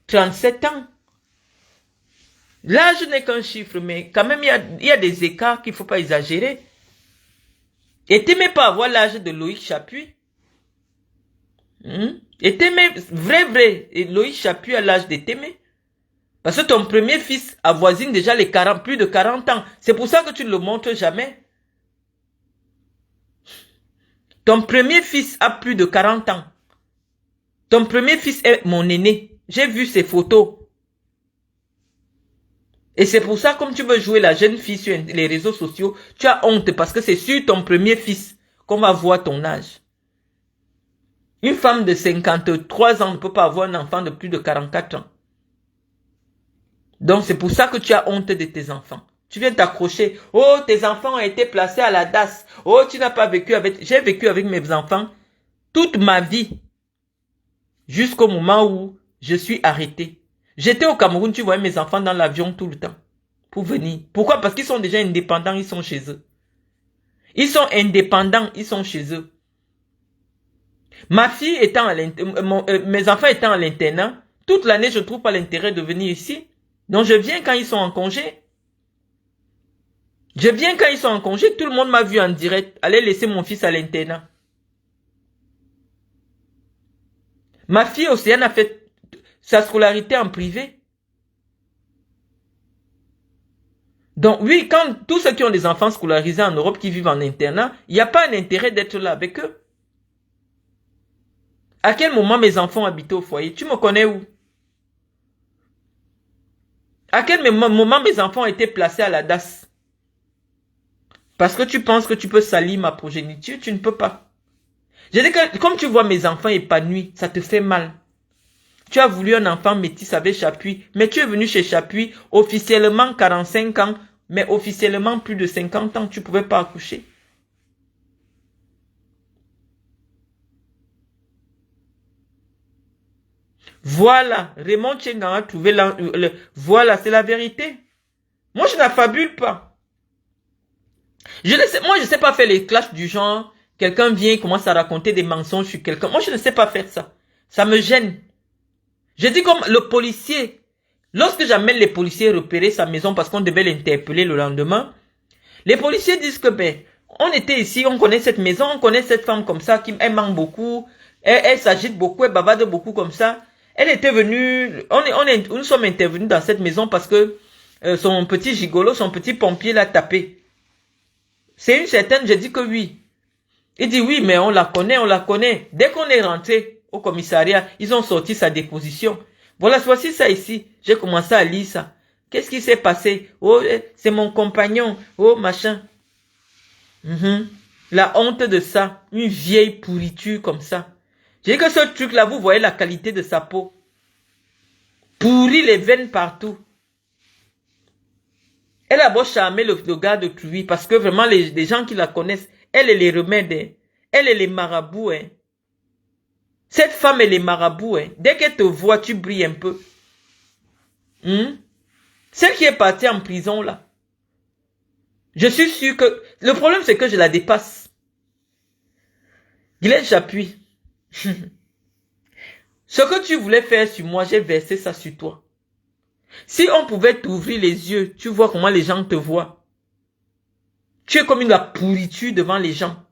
37 ans. L'âge n'est qu'un chiffre, mais quand même, il y a des écarts qu'il ne faut pas exagérer. Et t'aimais pas avoir l'âge de Loïc Chapuis. Et t'aimais, vrai, et Loïc Chapuis a l'âge de t'aimer. Parce que ton premier fils avoisine déjà les plus de 40 ans. C'est pour ça que tu ne le montres jamais. Ton premier fils a plus de 40 ans. Ton premier fils est mon aîné. J'ai vu ses photos. Et c'est pour ça, comme tu veux jouer la jeune fille sur les réseaux sociaux, tu as honte parce que c'est sur ton premier fils qu'on va voir ton âge. Une femme de 53 ans ne peut pas avoir un enfant de plus de 44 ans. Donc c'est pour ça que tu as honte de tes enfants. Tu viens t'accrocher. Oh, tes enfants ont été placés à la DAS. Oh, tu n'as pas vécu avec... J'ai vécu avec mes enfants toute ma vie. Jusqu'au moment où je suis arrêté. J'étais au Cameroun, tu voyais mes enfants dans l'avion tout le temps. Pour venir. Pourquoi? Parce qu'ils sont déjà indépendants, ils sont chez eux. Ils sont indépendants, ils sont chez eux. Ma fille étant à mes enfants étant à l'internat, toute l'année, je ne trouve pas l'intérêt de venir ici. Donc je viens quand ils sont en congé. Je viens quand ils sont en congé. Tout le monde m'a vu en direct. Aller laisser mon fils à l'internat. Ma fille Océane a fait sa scolarité en privé. Donc oui, quand tous ceux qui ont des enfants scolarisés en Europe qui vivent en internat, il n'y a pas un intérêt d'être là avec eux. À quel moment mes enfants habitaient au foyer? Tu me connais où? À quel moment mes enfants ont été placés à la DAS? Parce que tu penses que tu peux salir ma progéniture, tu ne peux pas. Je dis que comme tu vois mes enfants épanouis, ça te fait mal. Tu as voulu un enfant métis avec Chapuis, mais tu es venu chez Chapuis, officiellement 45 ans, mais officiellement plus de 50 ans, tu ne pouvais pas accoucher. Voilà, Raymond Tchengan a trouvé voilà, c'est la vérité. Moi, je n'affabule pas. Moi, je ne sais pas faire les clashs du genre, quelqu'un vient et commence à raconter des mensonges sur quelqu'un. Moi, je ne sais pas faire ça. Ça me gêne. Je dis comme le policier. Lorsque j'amène les policiers repérer sa maison parce qu'on devait l'interpeller le lendemain, les policiers disent que ben, on était ici, on connaît cette maison, on connaît cette femme comme ça, elle ment beaucoup, elle s'agite beaucoup, elle bavarde beaucoup comme ça. Elle était venue, nous sommes intervenus dans cette maison parce que son petit gigolo, son petit pompier l'a tapé. C'est une certaine, je dis que oui. Il dit oui, mais on la connaît, on la connaît. Dès qu'on est rentré au commissariat, ils ont sorti sa déposition. Voilà, voici ça ici. J'ai commencé à lire ça. Qu'est-ce qui s'est passé? Oh, c'est mon compagnon. Oh, machin. La honte de ça. Une vieille pourriture comme ça. J'ai dit que ce truc-là, vous voyez la qualité de sa peau. Pourri les veines partout. Elle a beau charmer le gars de Truy parce que vraiment les gens qui la connaissent, elle est les remèdes. Elle est les marabouts. Cette femme est les marabouts. Dès qu'elle te voit, tu brilles un peu. Celle qui est partie en prison là. Je suis sûr que... Le problème c'est que je la dépasse. Guylaine Chapuis. Ce que tu voulais faire sur moi, j'ai versé ça sur toi. Si on pouvait t'ouvrir les yeux, tu vois comment les gens te voient. Tu es comme une pourriture devant les gens.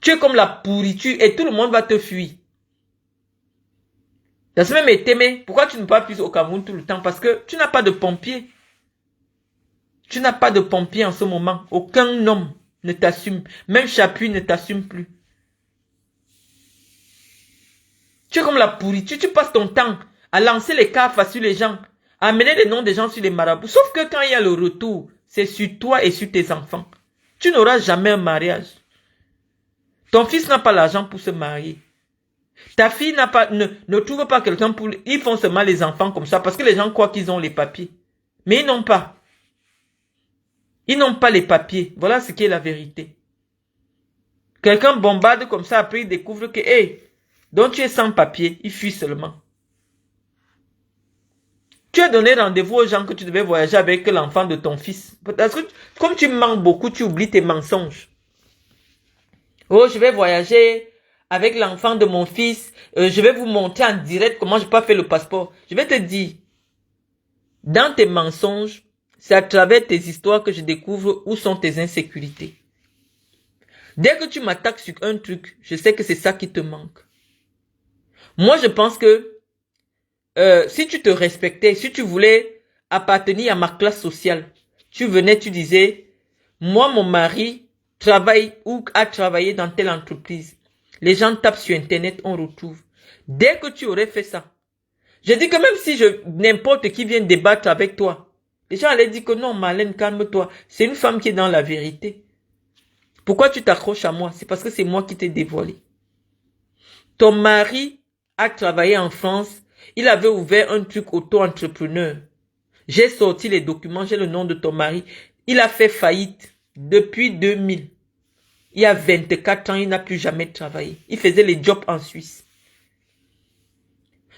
Tu es comme la pourriture et tout le monde va te fuir. La semaine est aimée. Pourquoi tu ne parles plus au Cameroun tout le temps? Parce que tu n'as pas de pompier. Tu n'as pas de pompier en ce moment. Aucun homme ne t'assume. Même Chapuis ne t'assume plus. Tu es comme la pourriture. Tu passes ton temps à lancer les cartes sur les gens. À amener les noms des gens sur les marabouts. Sauf que quand il y a le retour, c'est sur toi et sur tes enfants. Tu n'auras jamais un mariage. Ton fils n'a pas l'argent pour se marier. Ta fille n'a pas, ne trouve pas quelqu'un pour... Ils font seulement les enfants comme ça parce que les gens croient qu'ils ont les papiers. Mais ils n'ont pas. Ils n'ont pas les papiers. Voilà ce qui est la vérité. Quelqu'un bombarde comme ça, après il découvre que, hey, donc tu es sans papier, il fuit seulement. Tu as donné rendez-vous aux gens que tu devais voyager avec l'enfant de ton fils. Parce que comme tu mens beaucoup, tu oublies tes mensonges. Oh, je vais voyager avec l'enfant de mon fils. Je vais vous montrer en direct comment je peux faire le passeport. Je vais te dire, dans tes mensonges, c'est à travers tes histoires que je découvre où sont tes insécurités. Dès que tu m'attaques sur un truc, je sais que c'est ça qui te manque. Moi, je pense que si tu te respectais, si tu voulais appartenir à ma classe sociale, tu venais, tu disais, moi, mon mari travaille ou a travaillé dans telle entreprise. Les gens tapent sur Internet, on retrouve. Dès que tu aurais fait ça, je dis que même si n'importe qui vient débattre avec toi, les gens allaient dire que non, Marlène, calme-toi. C'est une femme qui est dans la vérité. Pourquoi tu t'accroches à moi? C'est parce que c'est moi qui t'ai dévoilé. Ton mari a travaillé en France. Il avait ouvert un truc auto-entrepreneur. J'ai sorti les documents, j'ai le nom de ton mari. Il a fait faillite depuis 2000. Il y a 24 ans, il n'a plus jamais travaillé. Il faisait les jobs en Suisse.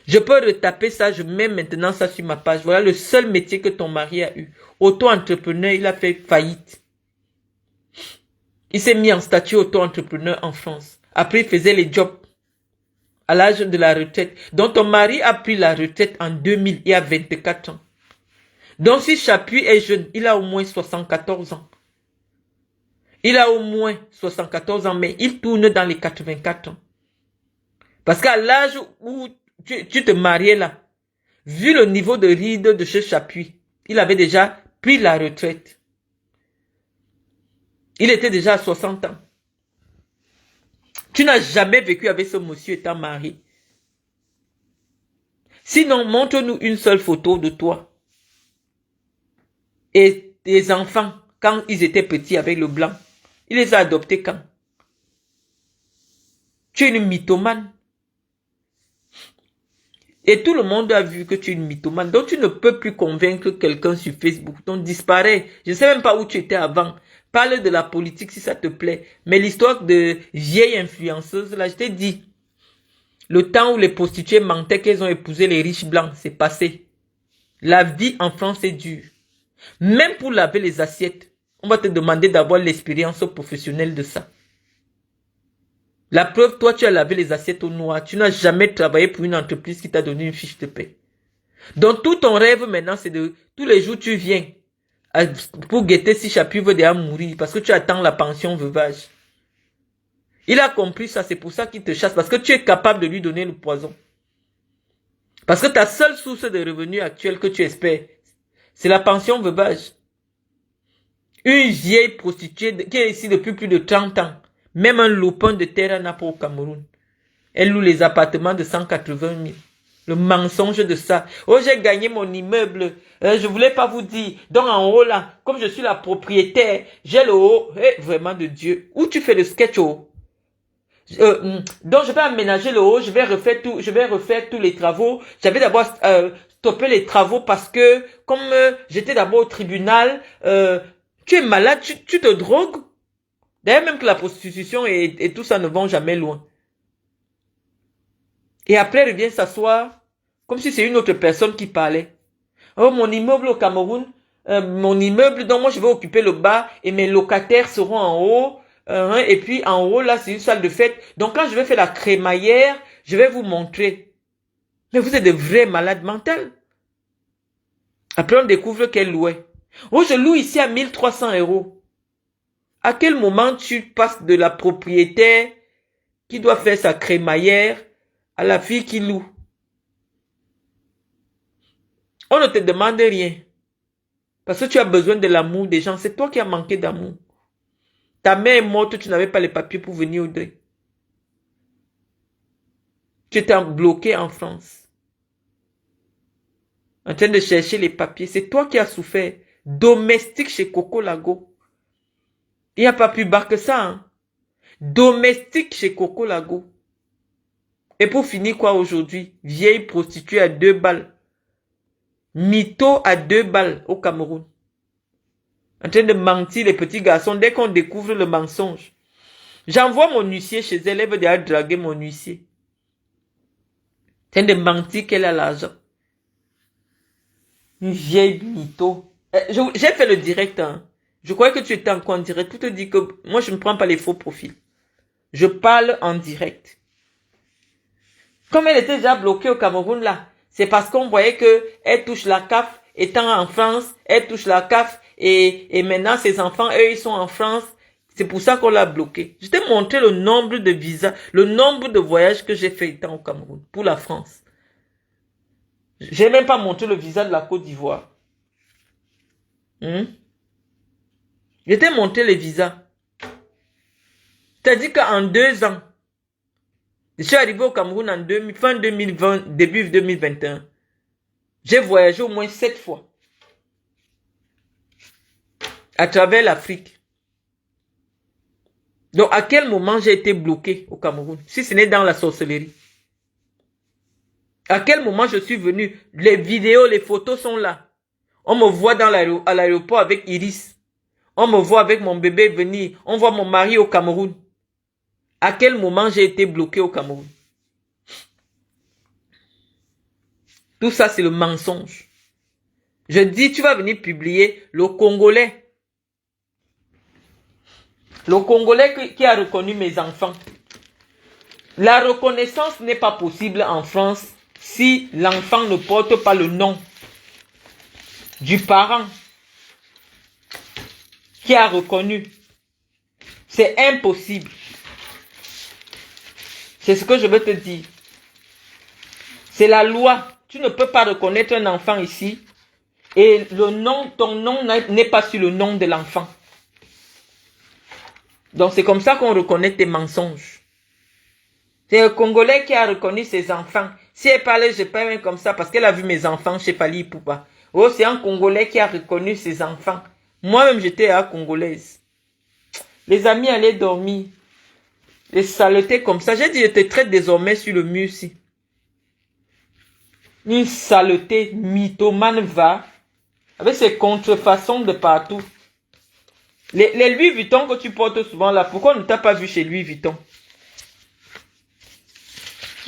Je peux retaper ça, je mets maintenant ça sur ma page. Voilà le seul métier que ton mari a eu. Auto-entrepreneur, il a fait faillite. Il s'est mis en statut auto-entrepreneur en France. Après, il faisait les jobs à l'âge de la retraite. Donc, ton mari a pris la retraite en 2000, il y a 24 ans. Donc, si Chapuis est jeune, il a au moins 74 ans. Il a au moins 74 ans, mais il tourne dans les 84 ans. Parce qu'à l'âge où tu te mariais là, vu le niveau de ride de ce Chapuis, il avait déjà pris la retraite. Il était déjà à 60 ans. Tu n'as jamais vécu avec ce monsieur étant marié. Sinon, montre-nous une seule photo de toi. Et tes enfants, quand ils étaient petits avec le blanc, il les a adoptés quand? Tu es une mythomane. Et tout le monde a vu que tu es une mythomane. Donc tu ne peux plus convaincre quelqu'un sur Facebook. Donc disparaît. Je ne sais même pas où tu étais avant. Parle de la politique si ça te plaît. Mais l'histoire de vieille influenceuse, là, je t'ai dit. Le temps où les prostituées mentaient qu'elles ont épousé les riches blancs, c'est passé. La vie en France est dure. Même pour laver les assiettes, on va te demander d'avoir l'expérience professionnelle de ça. La preuve, toi, tu as lavé les assiettes au noir. Tu n'as jamais travaillé pour une entreprise qui t'a donné une fiche de paie. Donc, tout ton rêve maintenant, c'est de... Tous les jours, tu viens pour guetter si Chapuis veut déjà mourir parce que tu attends la pension veuvage. Il a compris ça, c'est pour ça qu'il te chasse. Parce que tu es capable de lui donner le poison. Parce que ta seule source de revenus actuelle que tu espères, c'est la pension veuvage. Une vieille prostituée qui est ici depuis plus de 30 ans. Même un lopin de terre n'a pas au Cameroun. Elle loue les appartements de 180 000. Le mensonge de ça. Oh, j'ai gagné mon immeuble. Je voulais pas vous dire. Donc en haut là, comme je suis la propriétaire, j'ai le haut. Vraiment de Dieu. Où tu fais le sketch haut? Donc je vais aménager le haut. Je vais refaire tout. Je vais refaire tous les travaux. J'avais d'abord stoppé les travaux parce que comme j'étais d'abord au tribunal, tu es malade, tu te drogues. D'ailleurs, même que la prostitution et tout ça ne vont jamais loin. Et après, elle revient s'asseoir comme si c'est une autre personne qui parlait. Oh, mon immeuble au Cameroun, mon immeuble dont moi je vais occuper le bas et mes locataires seront en haut. Et puis en haut, là, c'est une salle de fête. Donc quand je vais faire la crémaillère, je vais vous montrer. Mais vous êtes de vrais malades mentaux. Après, on découvre qu'elle louait. Oh, je loue ici à 1300 €. À quel moment tu passes de la propriétaire qui doit faire sa crémaillère à la fille qui loue? On ne te demande rien. Parce que tu as besoin de l'amour des gens. C'est toi qui as manqué d'amour. Ta mère est morte, tu n'avais pas les papiers pour venir au deuil. Tu étais bloqué en France. En train de chercher les papiers. C'est toi qui as souffert. Domestique chez Coco Lago. Il n'y a pas plus bas que ça. Hein? Domestique chez Coco Lago. Et pour finir quoi aujourd'hui? Vieille prostituée à 2 balles. Mytho à 2 balles au Cameroun. En train de mentir les petits garçons dès qu'on découvre le mensonge. J'envoie mon huissier chez elle, elle veut déjà draguer mon huissier. En train de mentir qu'elle a l'argent. Une vieille mytho. J'ai fait le direct. Hein. Je croyais que tu étais encore en direct. Tout te dit que moi je ne prends pas les faux profils. Je parle en direct. Comme elle était déjà bloquée au Cameroun là, c'est parce qu'on voyait que elle touche la CAF étant en France, elle touche la CAF et maintenant ses enfants, eux, ils sont en France. C'est pour ça qu'on l'a bloquée. Je t'ai montré le nombre de visas, le nombre de voyages que j'ai fait étant au Cameroun pour la France. J'ai même pas montré le visa de la Côte d'Ivoire. Je t'ai montré les visas. C'est-à-dire qu'en 2 ans, je suis arrivé au Cameroun en fin 2020, début 2021. J'ai voyagé au moins 7 fois. À travers l'Afrique. Donc, à quel moment j'ai été bloqué au Cameroun? Si ce n'est dans la sorcellerie. À quel moment je suis venu? Les vidéos, les photos sont là. On me voit à l'aéroport avec Iris. On me voit avec mon bébé venir. On voit mon mari au Cameroun. À quel moment j'ai été bloqué au Cameroun? Tout ça, c'est le mensonge. Je dis, tu vas venir publier le Congolais. Le Congolais qui a reconnu mes enfants. La reconnaissance n'est pas possible en France si l'enfant ne porte pas le nom du parent qui a reconnu. C'est impossible. C'est ce que je veux te dire. C'est la loi. Tu ne peux pas reconnaître un enfant ici et ton nom n'est pas sur le nom de l'enfant. Donc c'est comme ça qu'on reconnaît tes mensonges. C'est un Congolais qui a reconnu ses enfants. Si elle parlait, je parle comme ça parce qu'elle a vu mes enfants chez Fali Poupa. Oh, c'est un Congolais qui a reconnu ses enfants. Moi-même, j'étais à Congolaise. Les amis allaient dormir. Les saletés comme ça. J'ai dit, je te traite désormais sur le mur ici. Une saleté mythomane va avec ses contrefaçons de partout. Les Louis Vuitton que tu portes souvent là, pourquoi on ne t'a pas vu chez Louis Vuitton?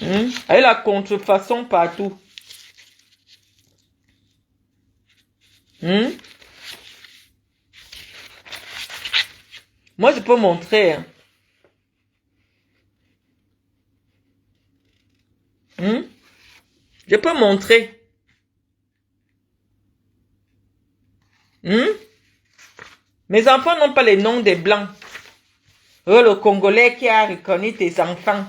Avec la contrefaçon partout. Moi, je peux montrer. Je peux montrer. Mes enfants n'ont pas les noms des blancs. Oh, le Congolais qui a reconnu tes enfants.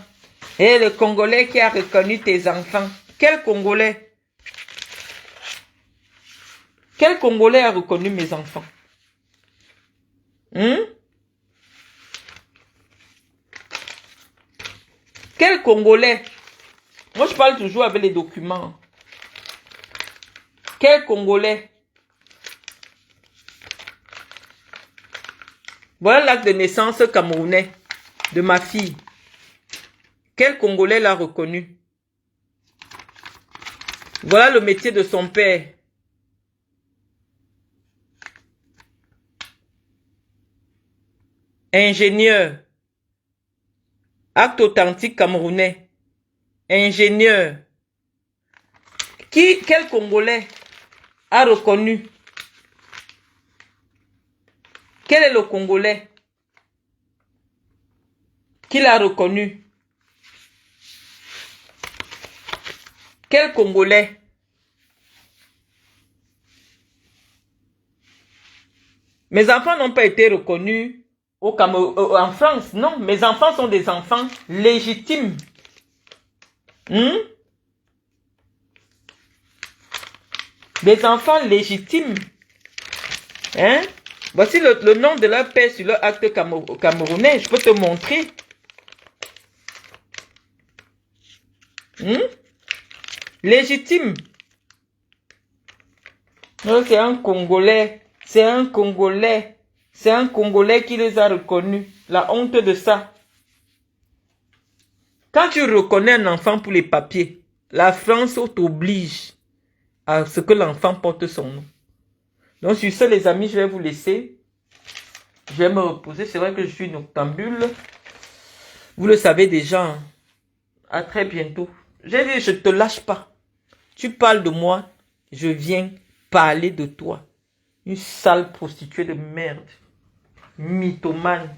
Et le Congolais qui a reconnu tes enfants. Quel Congolais? Quel Congolais a reconnu mes enfants? Quel Congolais? Moi, je parle toujours avec les documents. Quel Congolais? Voilà l'acte de naissance camerounais de ma fille. Quel Congolais l'a reconnu? Voilà le métier de son père. Ingénieur. Acte authentique camerounais. Ingénieur. Quel Congolais a reconnu? Quel est le Congolais qui l'a reconnu? Quel Congolais? Mes enfants n'ont pas été reconnus au Cameroun, en France. Non, mes enfants sont des enfants légitimes. Des enfants légitimes. Voici le nom de leur père sur leur acte camerounais. Je peux te montrer. Légitime. C'est un Congolais. C'est un Congolais. C'est un Congolais qui les a reconnus. La honte de ça. Quand tu reconnais un enfant pour les papiers, la France t'oblige à ce que l'enfant porte son nom. Donc sur ce, les amis, je vais vous laisser. Je vais me reposer. C'est vrai que je suis noctambule. Vous le savez déjà. Hein. À très bientôt. J'ai dit, je ne te lâche pas. Tu parles de moi, je viens parler de toi. Une sale prostituée de merde. Mythomane.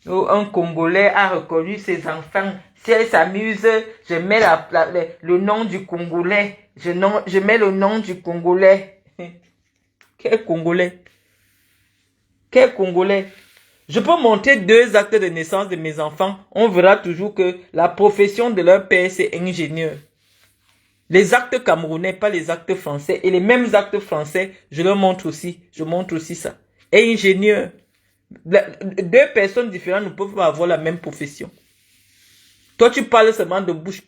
Oh, un Congolais a reconnu ses enfants. Si elle s'amuse, je mets le nom du Congolais. Je mets le nom du Congolais. Quel Congolais? Quel Congolais? Je peux montrer 2 actes de naissance de mes enfants. On verra toujours que la profession de leur père, c'est ingénieur. Les actes camerounais, pas les actes français. Et les mêmes actes français, je leur montre aussi. Je montre aussi ça. Ingénieur. 2 personnes différentes ne peuvent pas avoir la même profession. Toi, tu parles seulement de bouche,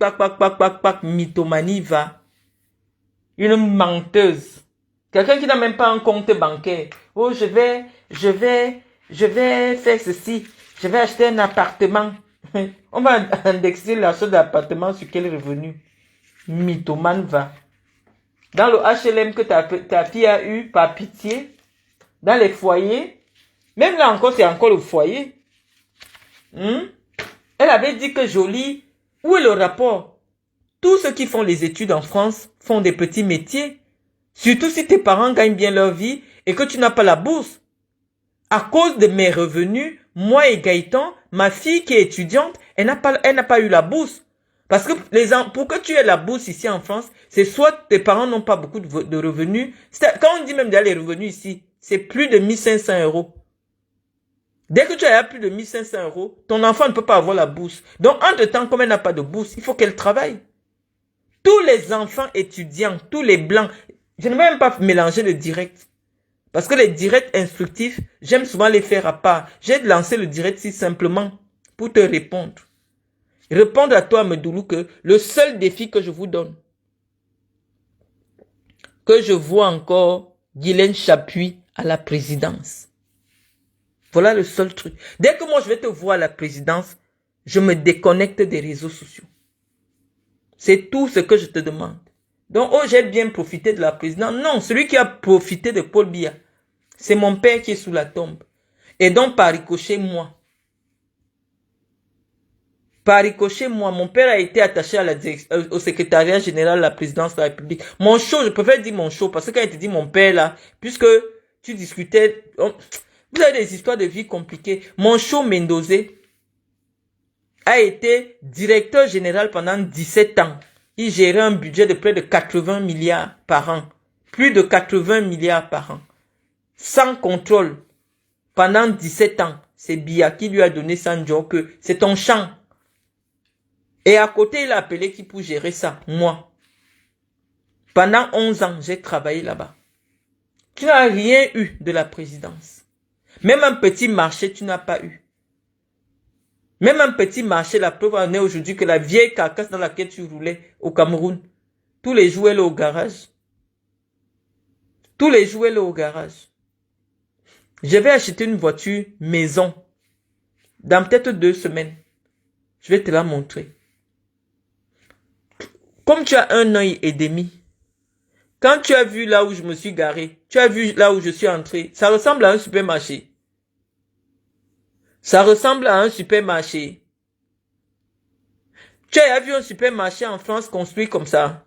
mythomanie, va. Une menteuse. Quelqu'un qui n'a même pas un compte bancaire. Oh, je vais faire ceci. Je vais acheter un appartement. On va indexer l'achat d'appartement sur quel revenu? Mythomane va. Dans le HLM que ta fille a eu, par pitié, dans les foyers, même là encore, c'est encore le foyer. Elle avait dit que joli. Où est le rapport? Tous ceux qui font les études en France font des petits métiers. Surtout si tes parents gagnent bien leur vie et que tu n'as pas la bourse. À cause de mes revenus, moi et Gaëtan, ma fille qui est étudiante, elle n'a pas eu la bourse. Parce que pour que tu aies la bourse ici en France, c'est soit tes parents n'ont pas beaucoup de revenus. Quand on dit même d'aller les revenus ici, c'est plus de 1500 €. Dès que tu as plus de 1500 €, ton enfant ne peut pas avoir la bourse. Donc, entre-temps, comme elle n'a pas de bourse, il faut qu'elle travaille. Tous les enfants étudiants, tous les blancs, je ne vais même pas mélanger le direct. Parce que les directs instructifs, j'aime souvent les faire à part. J'ai lancé le direct si simplement pour te répondre. Répondre à toi, Medoulou, que le seul défi que je vous donne, que je vois encore Guylaine Chapuis à la présidence. Voilà le seul truc. Dès que moi je vais te voir à la présidence, je me déconnecte des réseaux sociaux. C'est tout ce que je te demande. Donc, oh, j'ai bien profité de la présidence. Non, celui qui a profité de Paul Biya, c'est mon père qui est sous la tombe. Et donc, par ricochet, moi. Par ricochet, moi, mon père a été attaché à au secrétariat général de la présidence de la République. Mon show, je préfère dire mon show, parce que quand il te dit mon père là, puisque tu discutais, vous avez des histoires de vie compliquées. Mon show Mendozé a été directeur général pendant 17 ans. Il gérait un budget de près de 80 milliards par an. Plus de 80 milliards par an. Sans contrôle. Pendant 17 ans. C'est Biya qui lui a donné ça, que c'est ton champ. Et à côté, il a appelé qui pour gérer ça? Moi. Pendant 11 ans, j'ai travaillé là-bas. Tu n'as rien eu de la présidence. Même un petit marché, tu n'as pas eu. Même un petit marché, la preuve en est aujourd'hui que la vieille carcasse dans laquelle tu roulais au Cameroun, tous les jours, elle est au garage. Tous les jours, elle est au garage. Je vais acheter une voiture maison. Dans peut-être 2 semaines. Je vais te la montrer. Comme tu as 1 an et demi, quand tu as vu là où je me suis garé, tu as vu là où je suis entré, ça ressemble à un supermarché. Ça ressemble à un supermarché. Tu as vu un supermarché en France construit comme ça?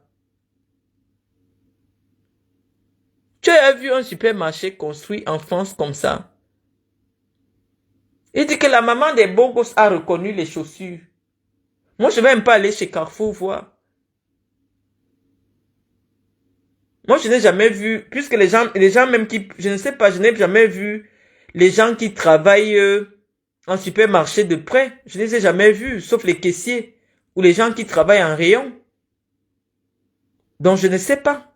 Tu as vu un supermarché construit en France comme ça? Il dit que la maman des beaux gosses a reconnu les chaussures. Moi, je ne vais même pas aller chez Carrefour voir. Moi, je n'ai jamais vu, puisque les gens même qui, je ne sais pas, je n'ai jamais vu les gens qui travaillent en supermarché de près. Je ne les ai jamais vus, sauf les caissiers ou les gens qui travaillent en rayon. Donc, je ne sais pas.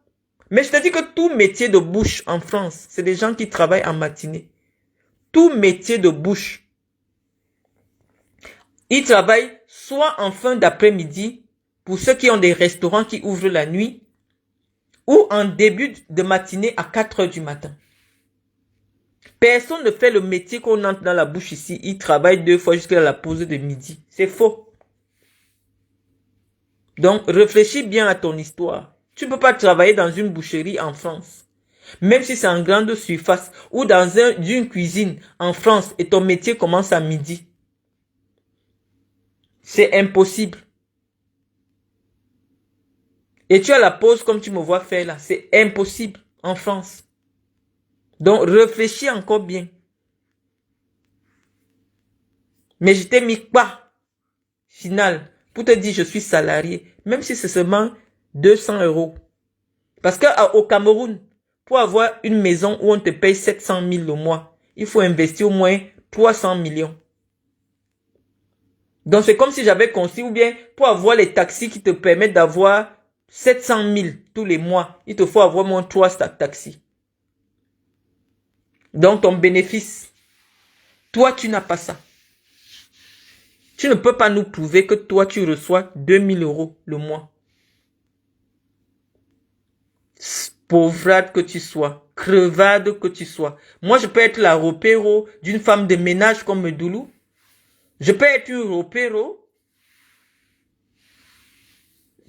Mais je te dis que tout métier de bouche en France, c'est des gens qui travaillent en matinée. Tout métier de bouche. Ils travaillent soit en fin d'après-midi, pour ceux qui ont des restaurants qui ouvrent la nuit, ou en début de matinée à 4 heures du matin. Personne ne fait le métier qu'on entre dans la bouche ici. Il travaille 2 fois jusqu'à la pause de midi. C'est faux. Donc, réfléchis bien à ton histoire. Tu ne peux pas travailler dans une boucherie en France. Même si c'est en grande surface ou dans une cuisine en France et ton métier commence à midi. C'est impossible. Et tu as la pause comme tu me vois faire là. C'est impossible en France. Donc, réfléchis encore bien. Mais je t'ai mis quoi? Final. Pour te dire je suis salarié. Même si c'est seulement 200 €. Parce qu'au Cameroun, pour avoir une maison où on te paye 700 000 le mois, il faut investir au moins 300 millions. Donc c'est comme si j'avais construit, ou bien pour avoir les taxis qui te permettent d'avoir 700 000 tous les mois, il te faut avoir moins 3 taxis. Donc ton bénéfice, toi tu n'as pas ça. Tu ne peux pas nous prouver que toi tu reçois 2000 € le mois. Pauvrade que tu sois, crevade que tu sois. Moi, je peux être la ropéro d'une femme de ménage comme Doulou. Je peux être une ropéro.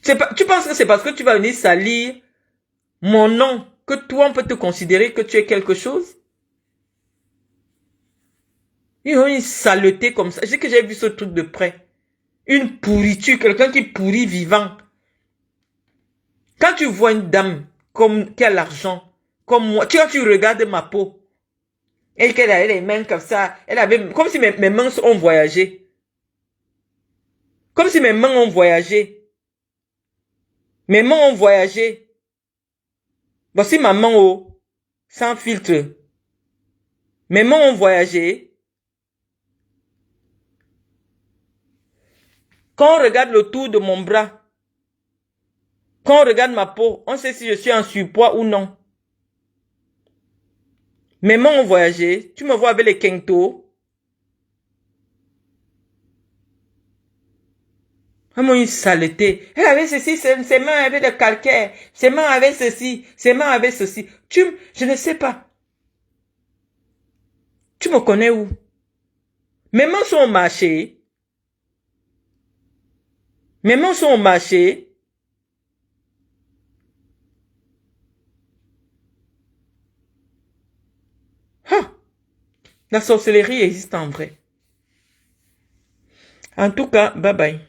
Tu penses que c'est parce que tu vas venir salir mon nom que toi, on peut te considérer que tu es quelque chose? Ils ont une saleté comme ça. Je sais que j'ai vu ce truc de près. Une pourriture, quelqu'un qui pourrit vivant. Quand tu vois une dame qui a l'argent, comme moi, tu regardes ma peau, et qu'elle avait les mains comme ça, elle avait, comme si mes mains ont voyagé. Comme si mes mains ont voyagé. Mes mains ont voyagé. Voici ma main sans filtre. Mes mains ont voyagé. Quand on regarde le tour de mon bras, quand on regarde ma peau, on sait si je suis en surpoids ou non. Mes mains ont voyagé. Tu me vois avec les kento. Vraiment une saleté. Elle avait ceci, ses mains avaient le calcaire. Ses mains avaient ceci, ses mains avaient ceci. Je ne sais pas. Tu me connais où? Mes mains sont au marché. Mes mains sont au marché. Ah, la sorcellerie existe en vrai. En tout cas, bye bye.